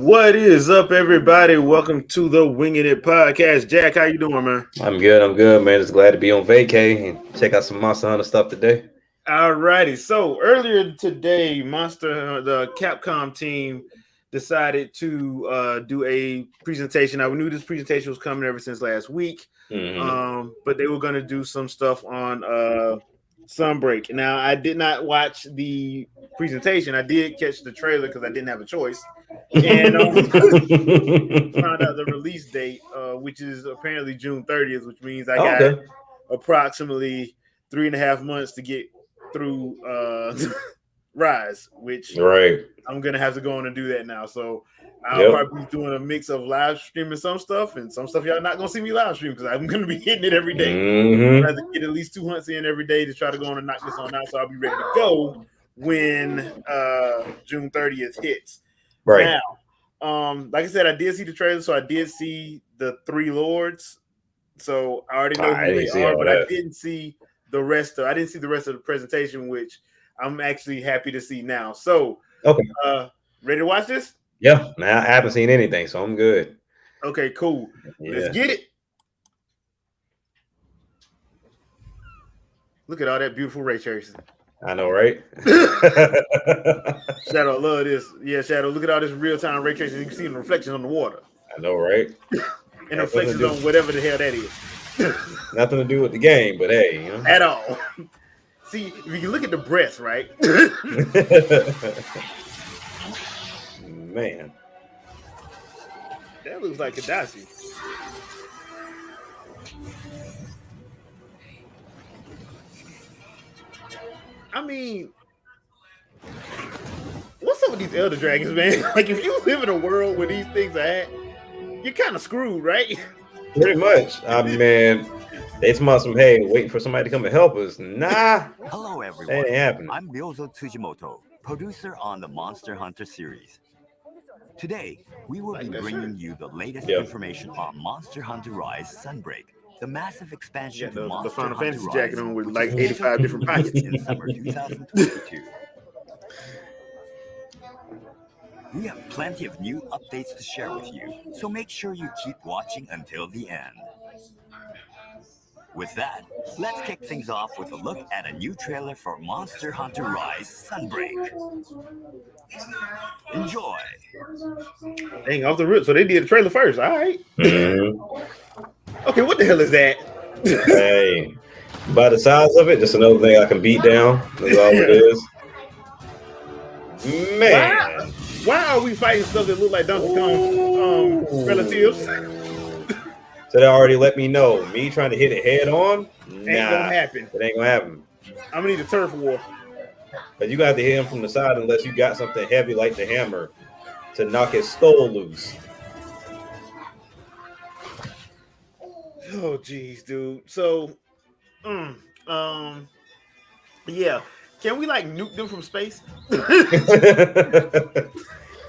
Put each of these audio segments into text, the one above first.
What is up, everybody? Welcome to the Wingin It Podcast. Jack, how you doing, man? I'm good, man. Just glad to be on vacay and check out some Monster Hunter stuff today. All righty. So earlier today, the Capcom team decided to do a presentation. Now, we knew this presentation was coming ever since last week, but they were going to do some stuff on Sunbreak. Now, I did not watch the presentation. I did catch the trailer because I didn't have a choice. And found out the release date, which is apparently June 30th, which means I got approximately 3.5 months to get through Rise, which I'm gonna have to go on and do that now. So I'll probably be doing a mix of live streaming some stuff, and some stuff y'all not gonna see me live stream because I'm gonna be hitting it every day. I'd rather get at least 2 hunts in every day to try to go on and knock this on out, so I'll be ready to go when June 30th hits. Right now, like I said, I did see the trailer, so I did see the three lords. So I already know who they are, but I didn't see the rest of the presentation, which I'm actually happy to see now. So, ready to watch this? Yeah, now I haven't seen anything, so I'm good. Okay, cool. Yeah. Let's get it. Look at all that beautiful ray tracing. I know, right? Shadow, I love this. Yeah, Shadow, look at all this real-time ray tracing. You can see the reflection on the water. I know, right? And reflections on whatever the hell that is. Nothing to do with the game, but hey, you know. At all. See, if you look at the breasts, right? Man. That looks like Kadashi. I mean, what's up with these Elder Dragons, man? Like, if you live in a world where these things are at, you're kind of screwed, right? Pretty much. Man, they smell some, hey, waiting for somebody to come and help us. Nah. Hello, everyone. That ain't happening. I'm Ryozo Tsujimoto, producer on the Monster Hunter series. Today, we will be bringing you the latest information on Monster Hunter Rise Sunbreak, the massive expansion to Monster the Final Hunter Fantasy Rise, jacket on with like 85 different pockets in summer 2022. We have plenty of new updates to share with you, so make sure you keep watching until the end. With that, let's kick things off with a look at a new trailer for Monster Hunter Rise Sunbreak. Enjoy! Dang, off the rip. So they did the trailer first. All right. Okay, what the hell is that? Hey, by the size of it, just another thing I can beat down. That's all it is. Man. Why are we fighting stuff that look like Donkey Kong relatives? So they already let me know. Me trying to hit it head on? Ain't gonna happen. It ain't gonna happen. I'm gonna need a turf war. But you got to hit him from the side unless you got something heavy like the hammer to knock his skull loose. Oh, geez, dude. So, yeah. Can we like nuke them from space?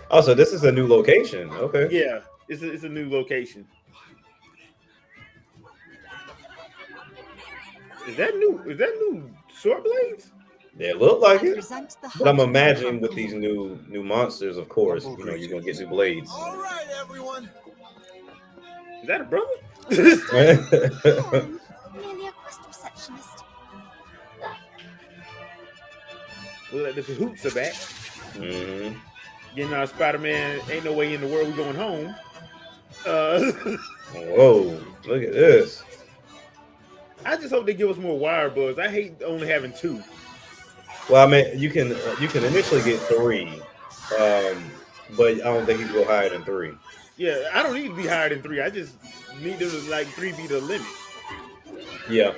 Also, this is a new location. Okay. Yeah, it's a new location. Is that new short blades? They look like it. But I'm imagining with these new monsters, of course, you know, you're gonna get new blades. All right, everyone. Is that a brother? Merely a quest receptionist. Look like the hoops are back. Getting our Spider-Man, ain't no way in the world we going home. Whoa, look at this. I just hope they give us more wire buzz. I hate only having 2. Well, I mean, you can initially get 3, but I don't think you can go higher than 3. Yeah, I don't need to be higher than 3. I just need to like 3 be the limit. Yeah.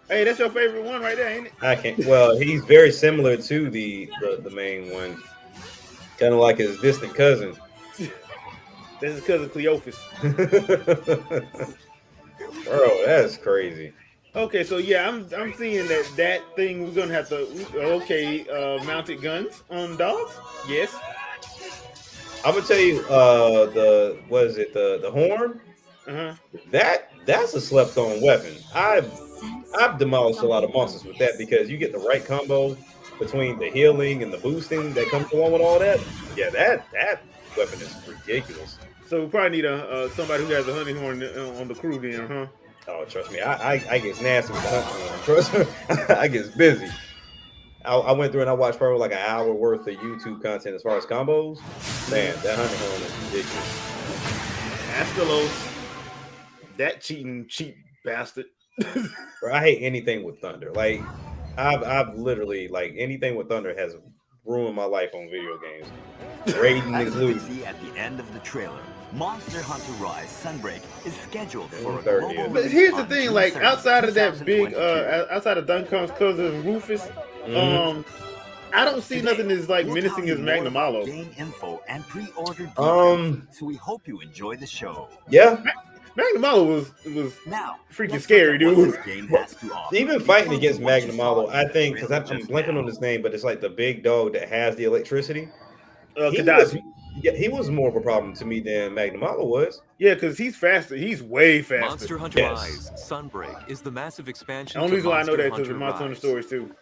Hey, that's your favorite one right there, ain't it? I can't. Well, he's very similar to the main one, kind of like his distant cousin. This is cousin Cleophas. Bro, that's crazy. Okay, so yeah, I'm seeing that thing we're gonna have to mounted guns on dogs. Yes. I'm gonna tell you, the horn? That's a slept on weapon. I've demolished a lot of monsters with that because you get the right combo between the healing and the boosting that comes along with all that. Yeah, that weapon is ridiculous. So we probably need somebody who has a hunting horn on the crew then, huh? Oh, trust me, I get nasty with the hunting horn. Trust me, I get busy. I went through and I watched probably like an hour worth of YouTube content as far as combos. Man, that hunting horn is ridiculous. Astalos, that cheap bastard. Bro, I hate anything with thunder. Like, I've literally like anything with thunder has ruined my life on video games. Raiden As is you can loose. see at the end of the trailer, Monster Hunter Rise Sunbreak is scheduled for a Third, global yeah. But release here's the on thing, June like 3rd, outside of that big, 2022. outside of Donkey Kong's cousin Rufus, I don't see Today, nothing as like we'll menacing tell as you more Magnum about Malo. game info and pre-order details, so we hope you enjoy the show. Yeah, Magnum Malo was Now, freaking let's scary, look at what dude. this game has to offer. even fighting Because against of what you Magnum saw Malo, in I the think because I'm trailer just blanking now. on his name, but it's like the big dog that has the electricity. Kadashi. He was more of a problem to me than Magnum Malo was. Yeah, because he's faster. He's way faster. Monster Hunter Yes. Rise Sunbreak is the massive expansion. The only to reason why I know Monster that because of Hunter Monster Hunter Rise. Stories too,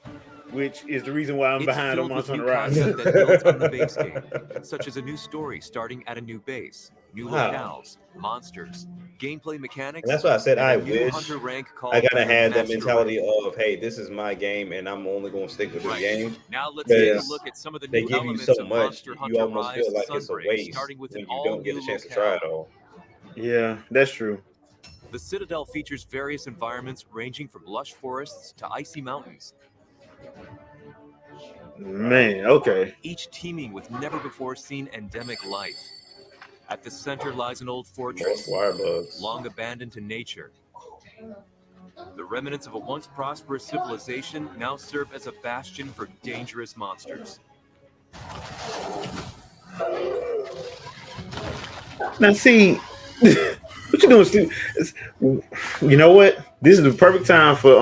which is the reason why I'm It's behind on filled with Monster new Hunter Rise. content that builds on the base game, such as a new story starting at a new base, new Wow. locales, monsters, gameplay mechanics. And that's why I said and I a new wish hunter rank called I kind of had that Master mentality Rank. of, hey, this is my game, and I'm only going to stick with this Right. game. Now let's take a Because look at some of the they new give you elements so of much, Monster you Hunter almost Rise feel like it's a Sunbreak, waste starting with when an you don't get all-new a chance to locale. try it all. Yeah, that's true. The Citadel features various environments ranging from lush forests to icy mountains, Man, okay. each teeming with never-before-seen endemic life. At the center lies an old More fortress, wire bugs. long abandoned to nature. The remnants of a once prosperous civilization now serve as a bastion for dangerous monsters. Now see, what you doing, Steve? You know what? This is the perfect time for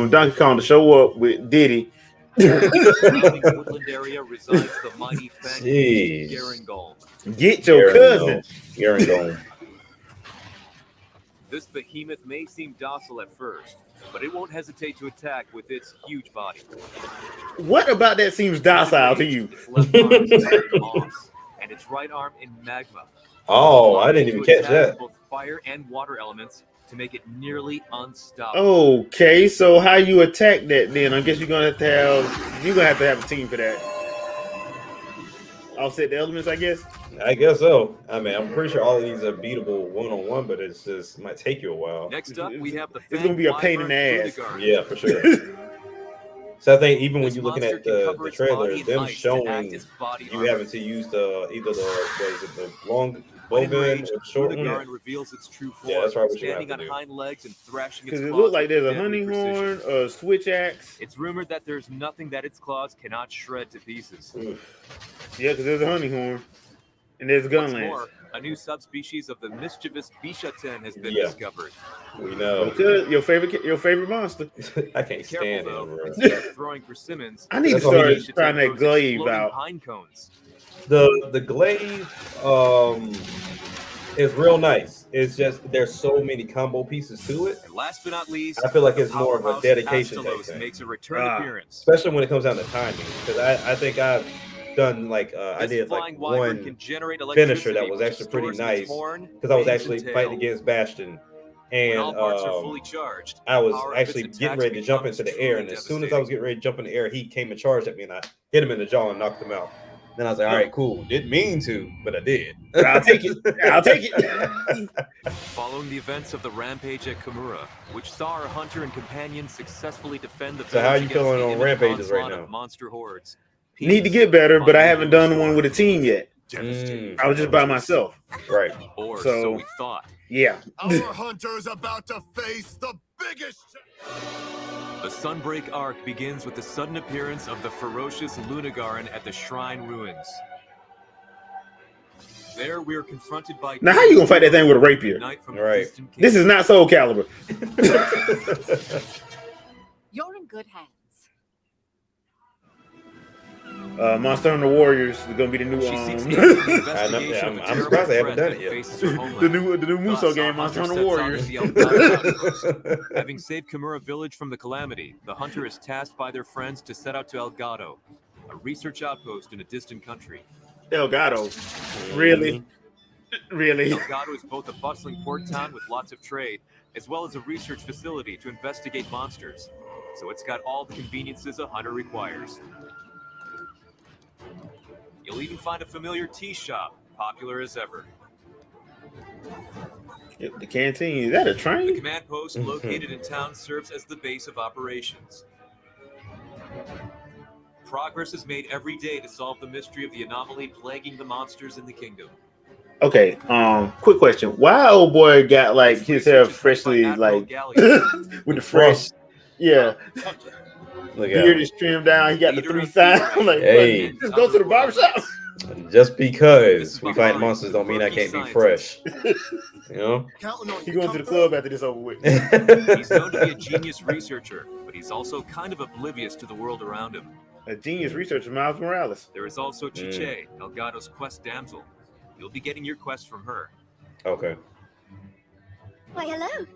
Donkey Kong to show up with Diddy. In the surrounding woodland area resides the mighty fang Jeez. Garangol. Get your cousin. Garangol. This behemoth may seem docile at first, but it won't hesitate to attack with its huge body. What about that seems docile to you? Its left arm is covered in moss, and its right arm in magma. Oh, I didn't even To catch attack that. Both fire and water elements to make it nearly unstoppable. Okay, so how you attack that then? I guess you're gonna have to have a team for that. Offset the elements, I guess. I guess so. I mean, I'm pretty sure all of these are beatable one-on-one, but it's just might take you a while. Next up, we have the It's gonna be a pain in the Fang ass. Wyvern Yeah, for sure. So I think even when This you're looking monster at can cover the its trailer, body in them ice to act showing as body you armor. having to use the long bow When gun or enraged, short one. Udagarin reveals its true form, Yeah, that's right, what you standing have on to do. hind legs and thrashing its Because it claws looks like with there's a deadly hunting precision. horn, a switch axe. It's rumored that there's nothing that its claws cannot shred to pieces. Yeah, because there's a hunting horn. And there's a gun What's lance. more, a new subspecies of the mischievous Bishaten has been Yeah. discovered. We know. Because your favorite monster. I can't Be stand careful him, though, bro. instead of throwing persimmons, I need to That's all he start needs. trying that throws glaive exploding out. pine cones. The glaive is real nice. It's just there's so many combo pieces to it, And last but not least, I feel like the it's more of a powerhouse dedication type Astalos thing. makes a return Ah. appearance. especially when it comes down to timing. Because I think I've done like I This did flying like wyvern one can generate finisher that electricity, was which actually pretty stores in its nice horn, because I was wings, actually and tail. fighting against Bastion, When and all parts are fully charged, I was power of actually its getting attacks ready to jump becomes into the air, and truly as soon as I was getting ready to jump in the air, he came and charged at me, and I hit him in the jaw and knocked him out. Then I was like, all right, cool. Didn't mean to, but I did. I'll take it. I'll take it. Following the events of the rampage at Kimura, which saw our hunter and companion successfully defend the So how are you village feeling against the on imminent rampages right onslaught now? of monster hordes. Need to get better, but I haven't done one with a team yet. I was just by myself. Right. Or So- so we thought. Yeah. Our hunter's about to face the biggest. The Sunbreak arc begins with the sudden appearance of the ferocious Lunagaran at the Shrine Ruins. There we are confronted by... Now, how you gonna fight that thing with a rapier? Knight from Right. distant This is not Soul Calibur. You're in good hands. Monster Hunter Warriors is gonna be the new She seeks aid in the the investigation of a I'm terrible surprised they haven't threat done it that yet. faces her homeland. new Muso Thus, game, our Monster hunter Hunter sets out Warriors. to the Elgato. Having saved Kimura village from the calamity, the hunter is tasked by their friends to set out to Elgato, a research outpost in a distant country. Elgato. Really? Really? Elgato is both a bustling port town with lots of trade, as well as a research facility to investigate monsters. So it's got all the conveniences a hunter requires. You'll even find a familiar tea shop, popular as ever. The canteen, is that a The train? command post located in town serves as the base of operations. Progress is made every day to solve the mystery of the anomaly plaguing the monsters in the kingdom. Okay, quick question. Why old boy got like his hair freshly like with the fresh? Yeah, Look beard at is trimmed down. He got the Leader 3 of signs. Fear Like, Hey. just go to the barbershop. just because we fight monsters don't mean I can't be fresh. You know? Counting on He you, going to the Combo. club after this over with. He's known to be a genius researcher, but he's also kind of oblivious to the world around him. A genius researcher, Miles Morales. There is also Chiche, Elgato's quest damsel. You'll be getting your quest from her. Okay. Why, hello.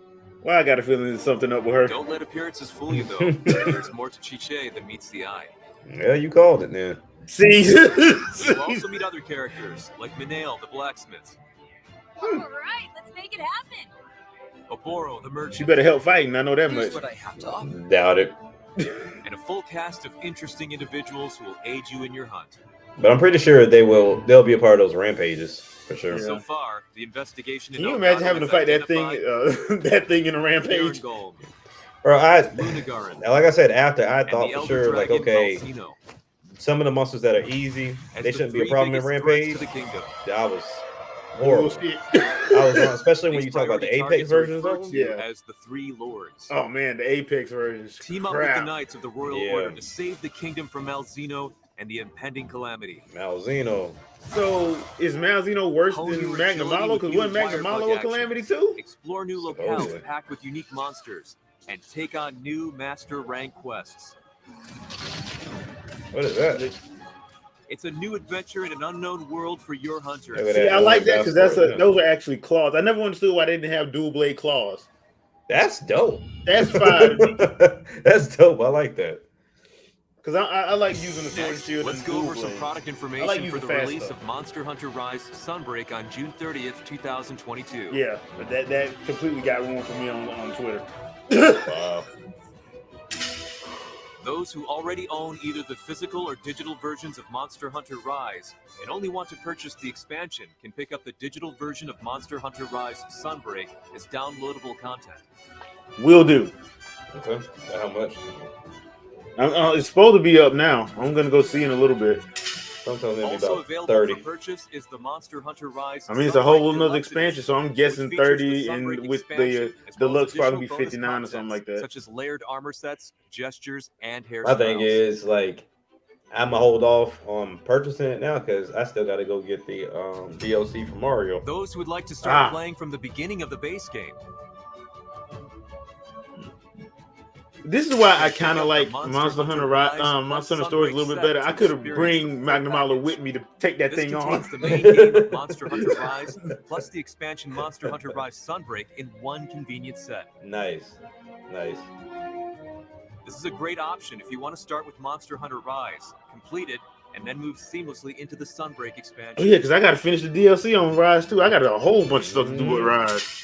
Well, I got a feeling there's something up with her. Don't let appearances fool you, though. There's more to Chiche than meets the eye. Yeah, you called it then. See, You'll also meet other characters, like Minail, the blacksmith, All right, let's make it happen. Oboro, the merchant. she better help fighting. I know that Here's much. what I have to offer. Doubt it. And a full cast of interesting individuals who will aid you in your hunt. But I'm pretty sure they'll be a part of those rampages for sure. Yeah. So far, the investigation. Can you imagine having to fight that thing, that thing in a rampage? Gold, Bro, Lunagaran, like I said, after I and thought the for Elder sure, like, Dragon okay, Malzeno, some of the monsters that are easy, as they the shouldn't be a three problem in biggest threats rampage. to the kingdom. I was Oh, horrible. shit. I was wrong, especially when These you talk about the priority Apex targets are versions of referred them. to Yeah. as the Three Lords. Oh man, the Apex version is Team up with the crap. Knights of the Royal Yeah. Order to save the kingdom from Malzeno and the impending calamity. Malzeno. So is Malzeno worse Hone than your Magna agility Malo? with Because new wasn't Magna wire Malo bug a action. calamity too? Explore new Supposedly. locales packed with unique monsters and take on new master rank quests. What is that? It's a new adventure in an unknown world for your hunters. Look at See, that. I like that because Yeah. those are actually claws. I never understood why they didn't have dual blade claws. That's dope. That's fine That's dope. I like that. because I like using the sword and Next, shield. let's and go dual over some blade. product I information like for using the fast release stuff. of Monster Hunter Rise Sunbreak on June 30th, 2022. Yeah, but that completely got ruined for me on Twitter. Wow. Those who already own either the physical or digital versions of Monster Hunter Rise and only want to purchase the expansion can pick up the digital version of Monster Hunter Rise Sunbreak as downloadable content. Will do. Okay. How much? It's supposed to be up now. I'm gonna go see in a little bit. Sometimes maybe Also about available 30. for purchase is the Monster Hunter Rise. I mean, it's a whole Sunbreak another Deluxe expansion, Edition, so I'm which guessing features 30, the and Sunbreak with the expansion, as well as deluxe probably be additional bonus 59 or something like that. such as layered armor sets, gestures, and hairstyles. My thing is, like, I'm gonna hold off on purchasing it now because I still got to go get the DLC for Mario. Those who would like to start Ah. playing from the beginning of the base game. This is why I kind of like Monster Hunter Monster Hunter Stories a little bit better. I could have bring Magna Malo with me to take that This thing contains on. the main game of Monster Hunter Rise, plus the expansion Monster Hunter Rise Sunbreak in one convenient set. Nice. This is a great option if you want to start with Monster Hunter Rise, complete it, and then move seamlessly into the Sunbreak expansion. Oh yeah, because I got to finish the DLC on Rise too. I got a whole bunch of stuff to do with Rise.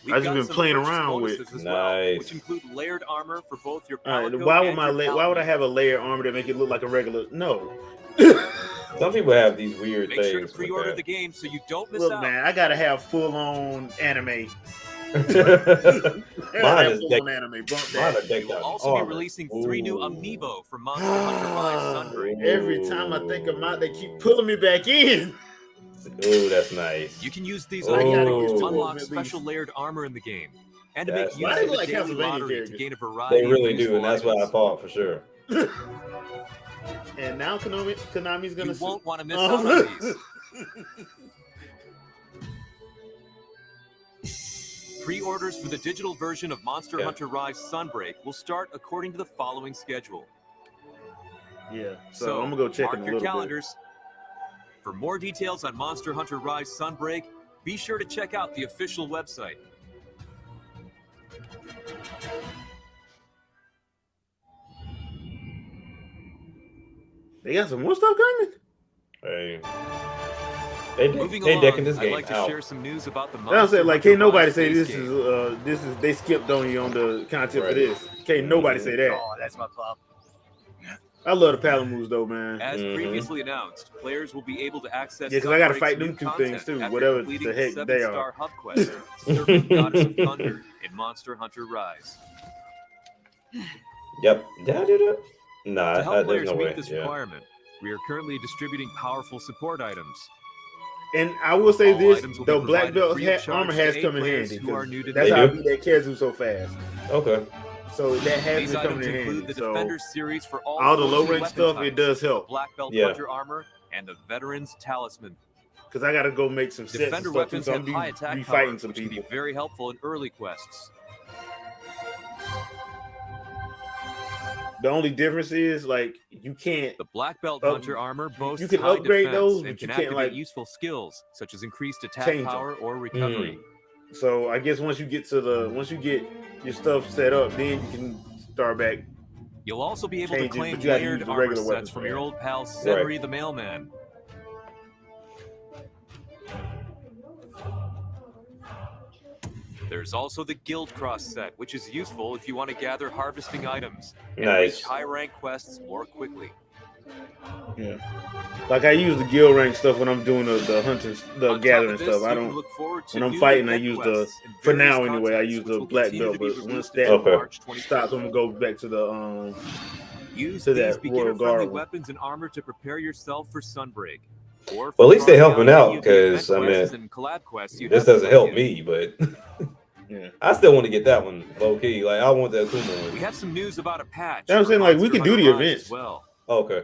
We've I just got been some playing purchase around with. bonuses as well, Nice. which include layered armor for both your All right, Palico why would and your why would I Paladin. have a layer armor that make it look like a regular? No. Some people have these weird Make things. sure to pre-order the game so you don't miss Look, out. man, I gotta have full-on anime. Mine Mine is decked. anime. Bump Mine that. are decked We'll out. also be releasing 3 new amiibo from Monster Hunter Rise Sunbreak. Every time I think about, they keep pulling me back in. Ooh, that's nice. You can use these I gotta get amiibo two to of unlock them at special least. layered armor in the game, and to That's make use nice. of the Like daily Castlevania lottery to characters. gain a variety They really of do, useful and that's what I items. thought for sure. And now Konami's gonna You sue. won't want to miss out on these. Pre-orders for the digital version of Monster Hunter Rise Sunbreak will start according to the following schedule. Yeah, so I'm gonna go check mark in a your little calendars. For more details on Monster Hunter Rise Sunbreak, be sure to check out the official website. bit. They got some more stuff coming. Hey, Moving they along, decking this I'd game like to out. share some news about the I'm Monster saying, like, Hunter can't nobody Rise say base this game. is they skipped on you on the content Right. for this. Can't nobody say that. Oh, that's my pop. I love the paddle moves though, man. As previously announced, players will be able to access Yeah, 'cause I gotta Sunbreak's fight new them two content things, too, after whatever completing the heck the they 7-star hub quest, Serving Goddess of Thunder in Monster Hunter Rise. Yep. Did I do that? Nah, To help there's players no meet way. this Yeah. requirement, we are currently distributing powerful support items. And I will say All this: items will the be black provided belt free of charge armor to has aid come in players handy. who are 'Cause new to that's the how I game. beat that Kazu so fast. Okay. So that has These been coming items in include handy. the So Defender series for all all the 14 low rank weapon stuff, types, it does help. Black Belt Yeah. Hunter armor, and the Veteran's Talisman. Because I got to go make some sets and Defender stuff too. weapons So have I'm high attack power, re-fighting some which can people. be very helpful in early quests. The only difference is like you can't. The Black Belt Up- Hunter armor boasts you can high upgrade defense those, and but can you can't, activate like, useful skills such as increased attack change 'em. power or recovery. So I guess once you get your stuff set up, then you can start back. You'll also be able to Changes, claim but you gotta layered use the armor regular sets weapons from for your that. old pal Senri the Mailman. There's also the Guild Cross set, which is useful if you want to gather harvesting items and Nice. reach high rank quests more quickly. Yeah, like I use the guild rank stuff when I'm doing the hunting, the On top gathering of this, stuff. I you can don't. look forward to When I'm new fighting, I event use the. quests and For various now, anyway, I contents, use which the will black continue belt. to be But once released that until March stops, 25th. I'm gonna go back to the Use to these that beginner-friendly Royal Guard. weapons and armor to prepare yourself for Sunbreak. Or Well, at least they're trying helping any out, of the event 'cause, I mean, quests and collab quests you This haven't doesn't played help yet. me, but Yeah. I still want to get that one low key. Like I want that Kuma We one. have some news about a patch. That's what I'm for saying, like, we Monster could do the Hunter Rise events. as well. Okay.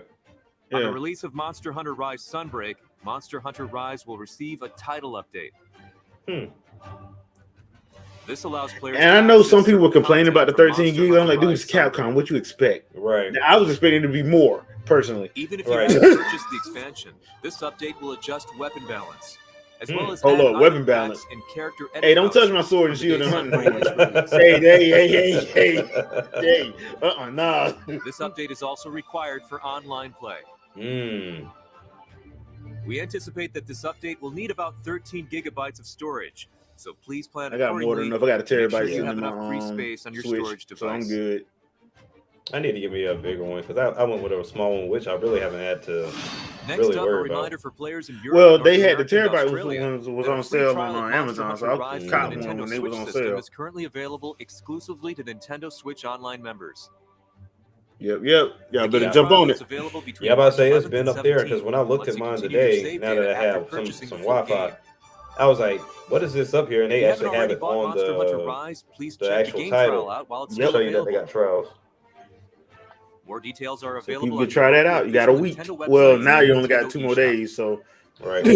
On the Yeah. release of Monster Hunter Rise Sunbreak, Monster Hunter Rise will receive a title update. This allows players. And I to know access some people were certain complaining about the content from 13 Monster gigs. I'm Hunter like, dude, Rise it's Capcom. Sunbreak. What you expect? Right. Now, I was expecting it to be more, personally. Even if you Right. haven't purchased the expansion, this update will adjust weapon balance, as well as Hold add up, weapon item balance. packs and character Hey, don't touch edit my sword and for the shield and day hunting Sunbreak is horn. released. Hey. Nah. This update is also required for online play. We anticipate that this update will need about 13 gigabytes of storage, so please plan I got more than accordingly. enough. I got a Make sure terabyte you sitting have in enough free my space on your Switch, storage device. so I'm good. I need to give me a bigger one because I went with a small one, which I really haven't had to Next really up, a worry reminder about. for players in Europe, Well, North they had the America, and terabyte Australia was that a on free sale trial on of Monster Amazon, so Hunter I Rise for caught the one Nintendo when they was Switch on system sale. is currently available exclusively to Nintendo Switch Online members. Yep. Y'all The better game jump trial on is it. available between Yeah, I'm about to say March it's been 11th up there and because when I looked Once at you mine continue your today, save now data that I after have purchasing some the full Wi-Fi, game. I was like, "What is this up here?" And If they you haven't actually have already it bought on Monster Hunter the Rise, please the check the actual game title. trial out while it's to still show you that they available. got trials. More details are So available. people on can try that the out. You got a official week. Nintendo website Well, and now the you only got Nintendo 2 more eShop. days, so Right.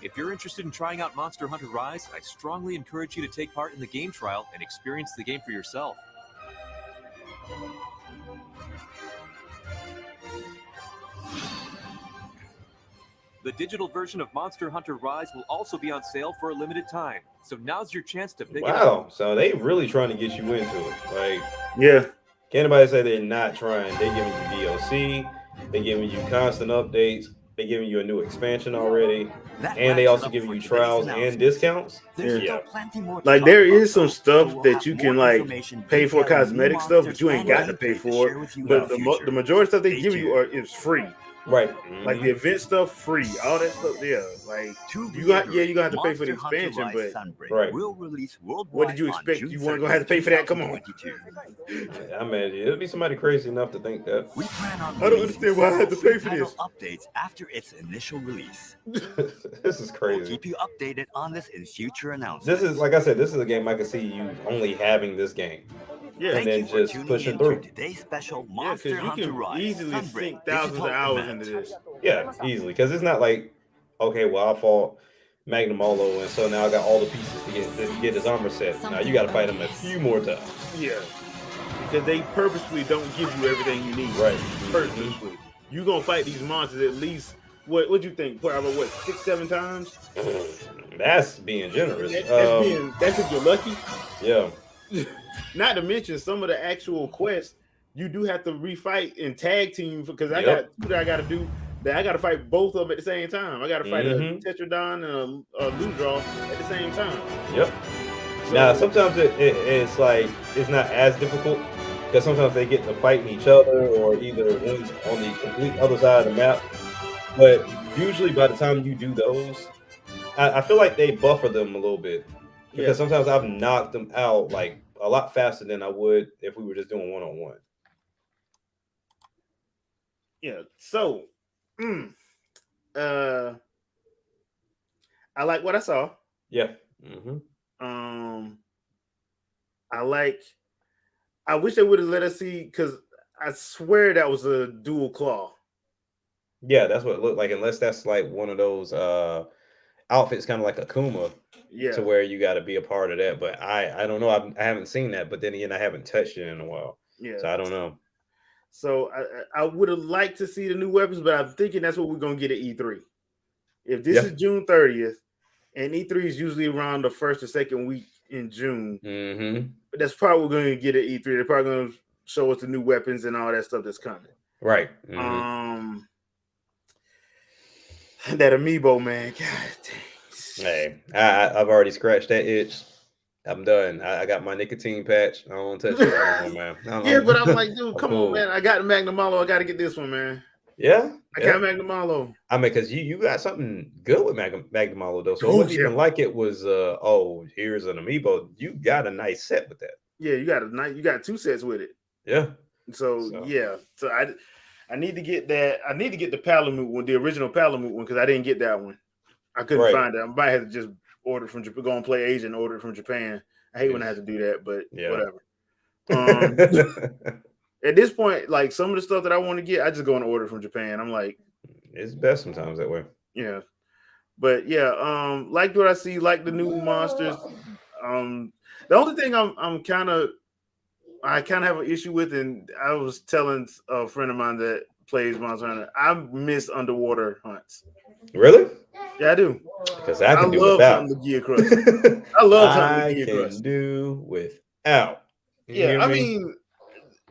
If you're interested in trying out Monster Hunter Rise, I strongly encourage you to take part in the game trial and experience the game for yourself. The digital version of Monster Hunter Rise will also be on sale for a limited time, so now's your chance to pick it up. Wow. So they really trying to get you into it. Like, yeah. can't anybody say they're not trying? They giving you DLC. They giving you constant updates. They giving you a new expansion already, That and they wraps also it up giving for you today's trials and announcements. discounts. There's Yeah. still plenty more to Like talk there about, is some though, stuff so we'll that have you more can like information pay for detailing cosmetic new stuff, but monsters you ain't and got to pay gameplay for share it. with you in But the the future. majority of stuff they Stay give you tuned. is free. Right. Like the event stuff, free. All that stuff there. Like you gonna have to pay for the expansion, but right. Will release worldwide. What did you expect? You weren't gonna have to pay for that? Come on. I mean, it'll be somebody crazy enough to think that. We plan on I don't understand why I had to pay for title this. updates after its initial release. This is crazy. We'll keep you updated on this in future announcements. This is, like I said, this is a game I can see you only having this game. Yeah, and then just pushing through. Today's special Yeah, Monster because you Hunter can Rise easily Sunbreak sink thousands of hours into this. Yeah, easily. Because it's not like, okay, well, I fought Magnamolo, and so now I got all the pieces to get his armor set. Now you got to fight him a few more times. Yeah, because they purposely don't give you everything you need. Right. Purposely. You gonna fight these monsters at least. What you think? Probably 6-7 times? That's being generous. That's if you're lucky. Yeah. Not to mention some of the actual quests, you do have to refight and tag team because I got to do. That I got to fight both of them at the same time. I got to fight a Tetradon and a Ludroth at the same time. Yep. So, now sometimes it's like it's not as difficult because sometimes they get to fighting each other or either one's on the complete other side of the map. But usually by the time you do those, I feel like they buffer them a little bit because sometimes I've knocked them out like a lot faster than I would if we were just doing one-on-one. Yeah. So, I like what I saw. Yeah. I wish they would have let us see because I swear that was a dual claw. Yeah, that's what it looked like. Unless that's like one of those outfits, kind of like a Kuma, to where you got to be a part of that. But I don't know. I haven't seen that. But then again, I haven't touched it in a while. Yeah, so I don't know. So I would have liked to see the new weapons, but I'm thinking that's what we're gonna get at E3. If this is June 30th, and E3 is usually around the first or second week in June, but that's probably what we're gonna get at E3. They're probably gonna show us the new weapons and all that stuff that's coming. Right. That amiibo, man. God dang. Hey, I've already scratched that itch. I'm done. I got my nicotine patch. I don't want to touch it anymore, man. Yeah, but I'm like, dude, come on, man. I got the Magnamalo. I got to get this one, man. Yeah. I got Magnamalo. I mean, because you got something good with Magnamalo, though. So it wasn't even like it was, here's an amiibo. You got a nice set with that. Yeah, you got 2 sets with it. Yeah. So yeah. So I need to get that. I need to get the Palamute one, the original Palamute one, because I didn't get that one. I couldn't find it. I might have to just order from Japan, go and play Asian, order it from Japan. I hate when I have to do that, but whatever. At this point, like some of the stuff that I want to get, I just go and order from Japan. I'm like, it's best sometimes that way. Yeah, but like what I see, like the new monsters. The only thing I kind of have an issue with, and I was telling a friend of mine that plays Monster Hunter, I miss underwater hunts. Really? Yeah, I do. Because I can do love without. The Gear Crush. I love hunting the Gear Crush. I can do without. Yeah, I mean,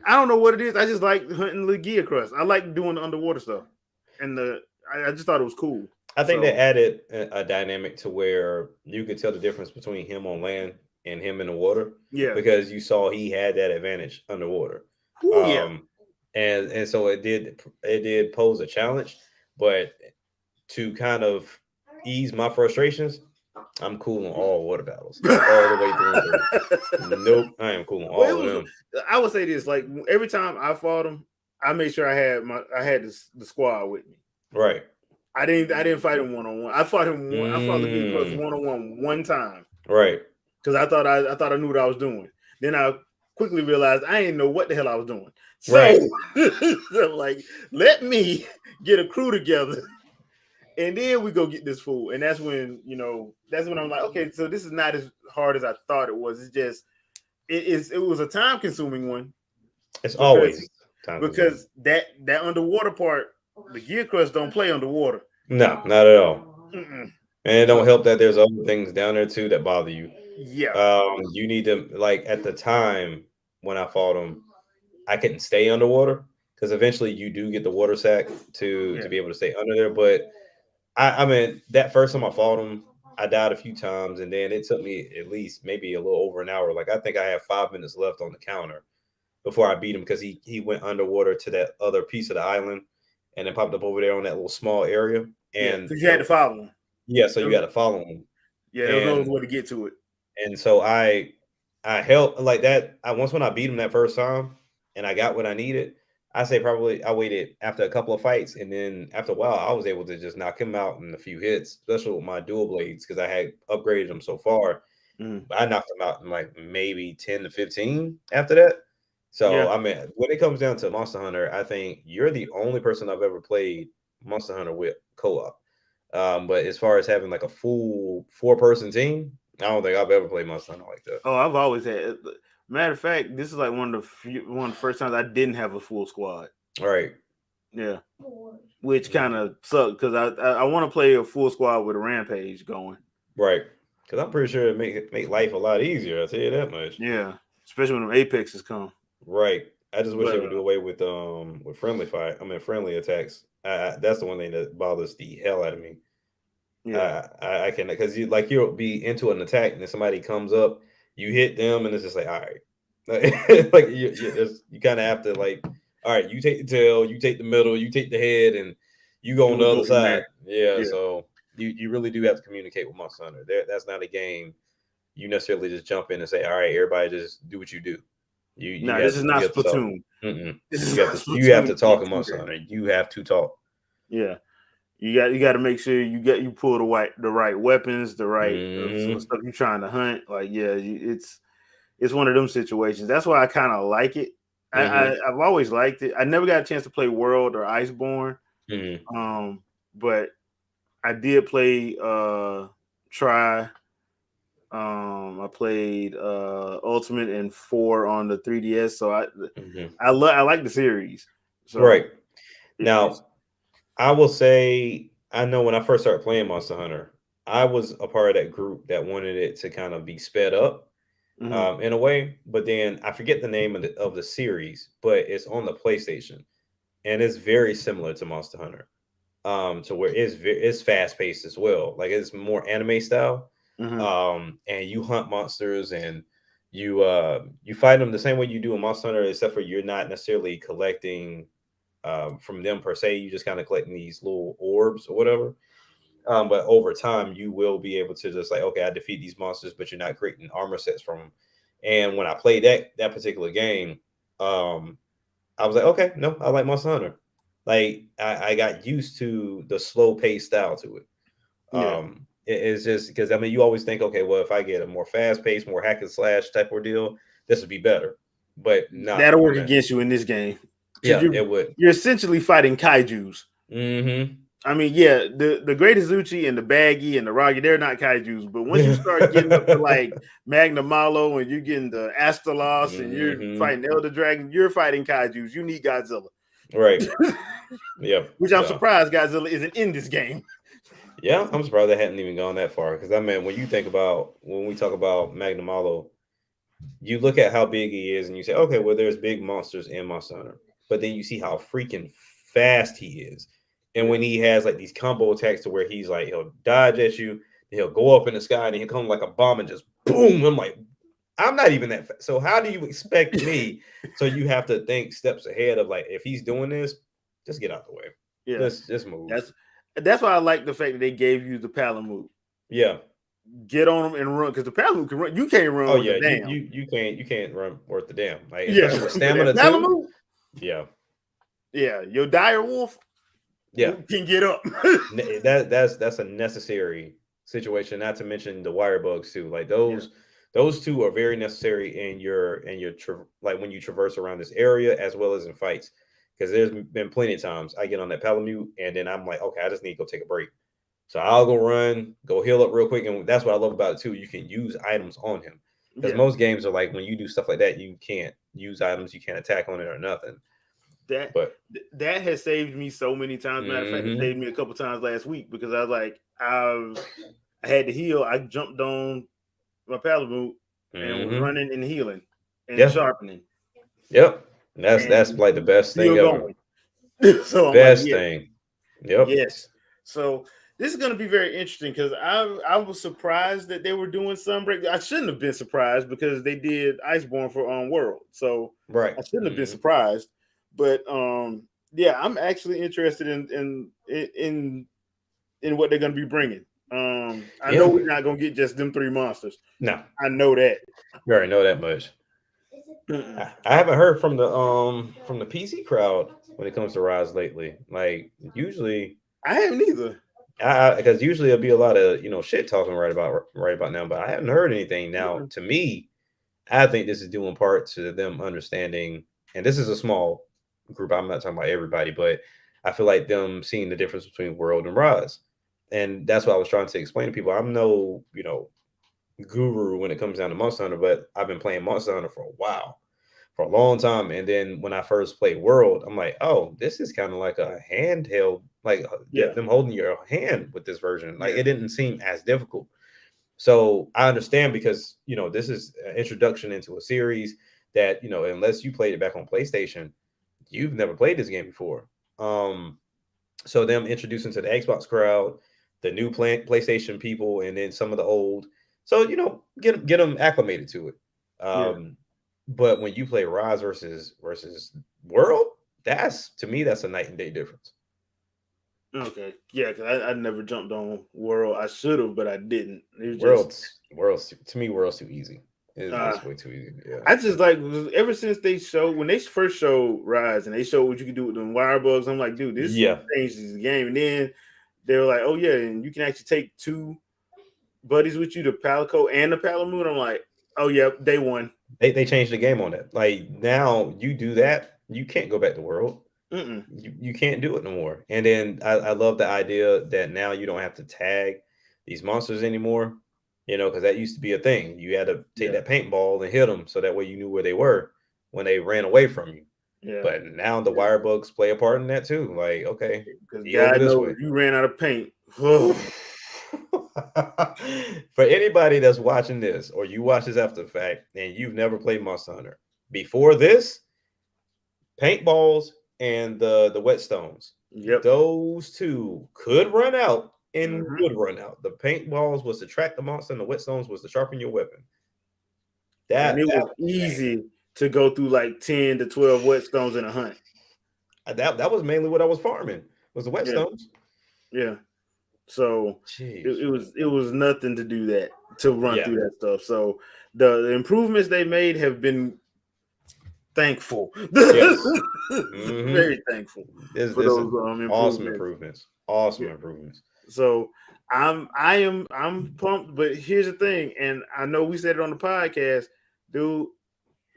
I don't know what it is. I just like hunting the Gear Crush. I like doing the underwater stuff, and I just thought it was cool. I think they added a dynamic to where you could tell the difference between him on land and him in the water. Yeah, because you saw he had that advantage underwater. Ooh, and so it did pose a challenge, but to kind of ease my frustrations, I'm cool on all water battles all the way through. Nope, I am cool on all of them. I would say this: like every time I fought him, I made sure I had the squad with me. Right. I didn't fight him one-on-one. I fought him. I fought the Gear Crush one-on-one one time. Right. Because I thought I knew what I was doing. Then I quickly realized I didn't know what the hell I was doing. So, so like, let me get a crew together, and then we go get this fool. And that's when I'm like, okay, so this is not as hard as I thought it was. It's just it was a time-consuming one. It's always because that underwater part. The Gear Crush don't play underwater. No, not at all. And it don't help that there's other things down there too that bother you. Yeah. You need to, like, at the time when I fought him, I couldn't stay underwater because eventually you do get the water sac to be able to stay under there. But I mean, that first time I fought him, I died a few times, and then it took me at least maybe a little over an hour. Like I think I had 5 minutes left on the counter before I beat him because he went underwater to that other piece of the island. and then popped up over there on that little small area. And you had to follow him. Yeah, so you got to follow him. Yeah, there was no way to get to it. And so I held like that. Once when I beat him that first time, and I got what I needed. I say probably I waited after a couple of fights, and then after a while, I was able to just knock him out in a few hits, especially with my dual blades because I had upgraded them so far. But I knocked him out in like maybe 10 to 15 after that. So I mean, when it comes down to Monster Hunter, I think you're the only person I've ever played Monster Hunter with co-op. But as far as having like a full 4-person team, I don't think I've ever played Monster Hunter like that. Oh, I've always had. Matter of fact, this is like one of the first times I didn't have a full squad. All right. Yeah, which kind of sucked because I want to play a full squad with a Rampage going. Right, because I'm pretty sure it make life a lot easier. I'll tell you that much. Yeah, especially when the Apexes come. Right. I just wish they would do away with friendly fight. I mean, friendly attacks. That's the one thing that bothers the hell out of me. Yeah, I can because you'll be into an attack and then somebody comes up, you hit them, and it's just like, all right, like you kind of have to like, all right, you take the tail, you take the middle, you take the head, and you go on the other side. Yeah, so you really do have to communicate with Monster Hunter. That's not a game you necessarily just jump in and say, all right, everybody just do what you do. This is not Splatoon. You have to talk to Monster Hunter. You have to talk. Yeah. You got to make sure you pull the right weapons, the right stuff you're trying to hunt. Like it's one of them situations. That's why I kind of like it. I've always liked it. I never got a chance to play World or Iceborne, but I did play Try. I played Ultimate and 4 on the 3DS. So I like the series. So right now. I will say, I know when I first started playing Monster Hunter, I was a part of that group that wanted it to kind of be sped up in a way. But then I forget the name of the series, but it's on the PlayStation, and it's very similar to Monster Hunter, to where it's fast paced as well. Like it's more anime style, and you hunt monsters and you fight them the same way you do in Monster Hunter, except for you're not necessarily collecting. From them per se, you just kind of collecting these little orbs or whatever. But over time, you will be able to just like, okay, I defeat these monsters, but you're not creating armor sets from them. And when I played that particular game, I was like, okay, no, I like Monster Hunter. Like I got used to the slow paced style to it. It's just because I mean, you always think, okay, well, if I get a more fast paced, more hack and slash type ordeal, this would be better. But no, that'll work against you in this game. Yeah, it would. You're essentially fighting kaijus. I mean, the Great Azuchi and the Baggy and the Roggy, they're not kaijus. But once you start getting up to like Magna Malo and you're getting the Astalos and you're fighting Elder Dragon, you're fighting kaijus. You need Godzilla. Right. Yeah. Which I'm surprised Godzilla isn't in this game. Yeah, I'm surprised they hadn't even gone that far. Because I mean, when we talk about Magna Malo, you look at how big he is and you say, okay, well, there's big monsters in Monster Hunter. But then you see how freaking fast he is. And when he has like these combo attacks to where he's like, he'll dodge at you, he'll go up in the sky and he'll come like a bomb and just boom. I'm like, I'm not even that fast. So how do you expect me? So you have to think steps ahead of like, if he's doing this, just get out the way. Yeah. Just move. That's why I like the fact that they gave you the Palamute. Yeah. Get on them and run because the Palamute can run. You can't run. Oh yeah, damn. You can't run worth the damn. Like with stamina too. Yeah. Your dire wolf. Yeah, can get up. That's a necessary situation. Not to mention the wire bugs too. Like those two are very necessary in your like when you traverse around this area as well as in fights. Because there's been plenty of times I get on that Palamute and then I'm like, okay, I just need to go take a break. So I'll go run, go heal up real quick, and that's what I love about it too. You can use items on him because most games are like when you do stuff like that, you can't use items, you can't attack on it or nothing. That has saved me so many times. Matter of fact, it saved me a couple times last week because I was like, I had to heal. I jumped on my Palamute and was running and healing and sharpening. Yep, that's like the best thing ever. So best thing. Yep. Yes. So this is going to be very interesting because I was surprised that they were doing Sunbreak. I shouldn't have been surprised because they did Iceborne for World. So right, I shouldn't have been surprised. But Yeah, I'm actually interested in what they're gonna be bringing. I know we're not gonna get just them 3 monsters. No, I know that. you already know that much. I haven't heard from the PC crowd when it comes to Rise lately. Like usually, I haven't either. Because usually it'll be a lot of shit talking right about now, but I haven't heard anything. Now, to me, I think this is due in part to them understanding, and this is a small group. I'm not talking about everybody, but I feel like them seeing the difference between World and Rise, and that's what I was trying to explain to people. I'm no guru when it comes down to Monster Hunter, but I've been playing Monster Hunter for a while, for a long time. And then when I first played World, I'm like, oh, this is kind of like a handheld, like them holding your hand with this version. Like it didn't seem as difficult. So I understand because this is an introduction into a series that unless you played it back on PlayStation, you've never played this game before. So them introducing to the Xbox crowd, the new PlayStation people, and then some of the old. So get them acclimated to it. But when you play Rise versus World, to me that's a night and day difference. Okay, yeah, because I never jumped on World. I should have, but I didn't. It was World's to me, World's too easy. It's way too easy. Yeah. I just like ever since when they first showed Rise and they showed what you can do with them wire bugs. I'm like, dude, this changes the game. And then they were like, oh yeah, and you can actually take 2 buddies with you, the Palico and the Palamoon. I'm like, oh yeah, day one. They changed the game on that. Like now you do that, you can't go back to World. You can't do it no more. And then I love the idea that now you don't have to tag these monsters anymore, because that used to be a thing. You had to take that paintball and hit them so that way you knew where they were when they ran away from you. Yeah. But now the wire bugs play a part in that too. Like, okay, because God knows you ran out of paint. For anybody that's watching this or you watch this after the fact and you've never played Monster Hunter, before this, paintballs and the whetstones, those 2 could run out and would run out. The paintballs was to track the monster and the whetstones was to sharpen your weapon. And it was easy to go through like 10 to 12 whetstones in a hunt. That was mainly what I was farming, was the whetstones. Yeah. So it was nothing to do that, to run through that stuff. So the improvements they made have been thankful. Yes. Very thankful for those improvements. Awesome improvements. So I'm pumped, but here's the thing, and I know we said it on the podcast, dude.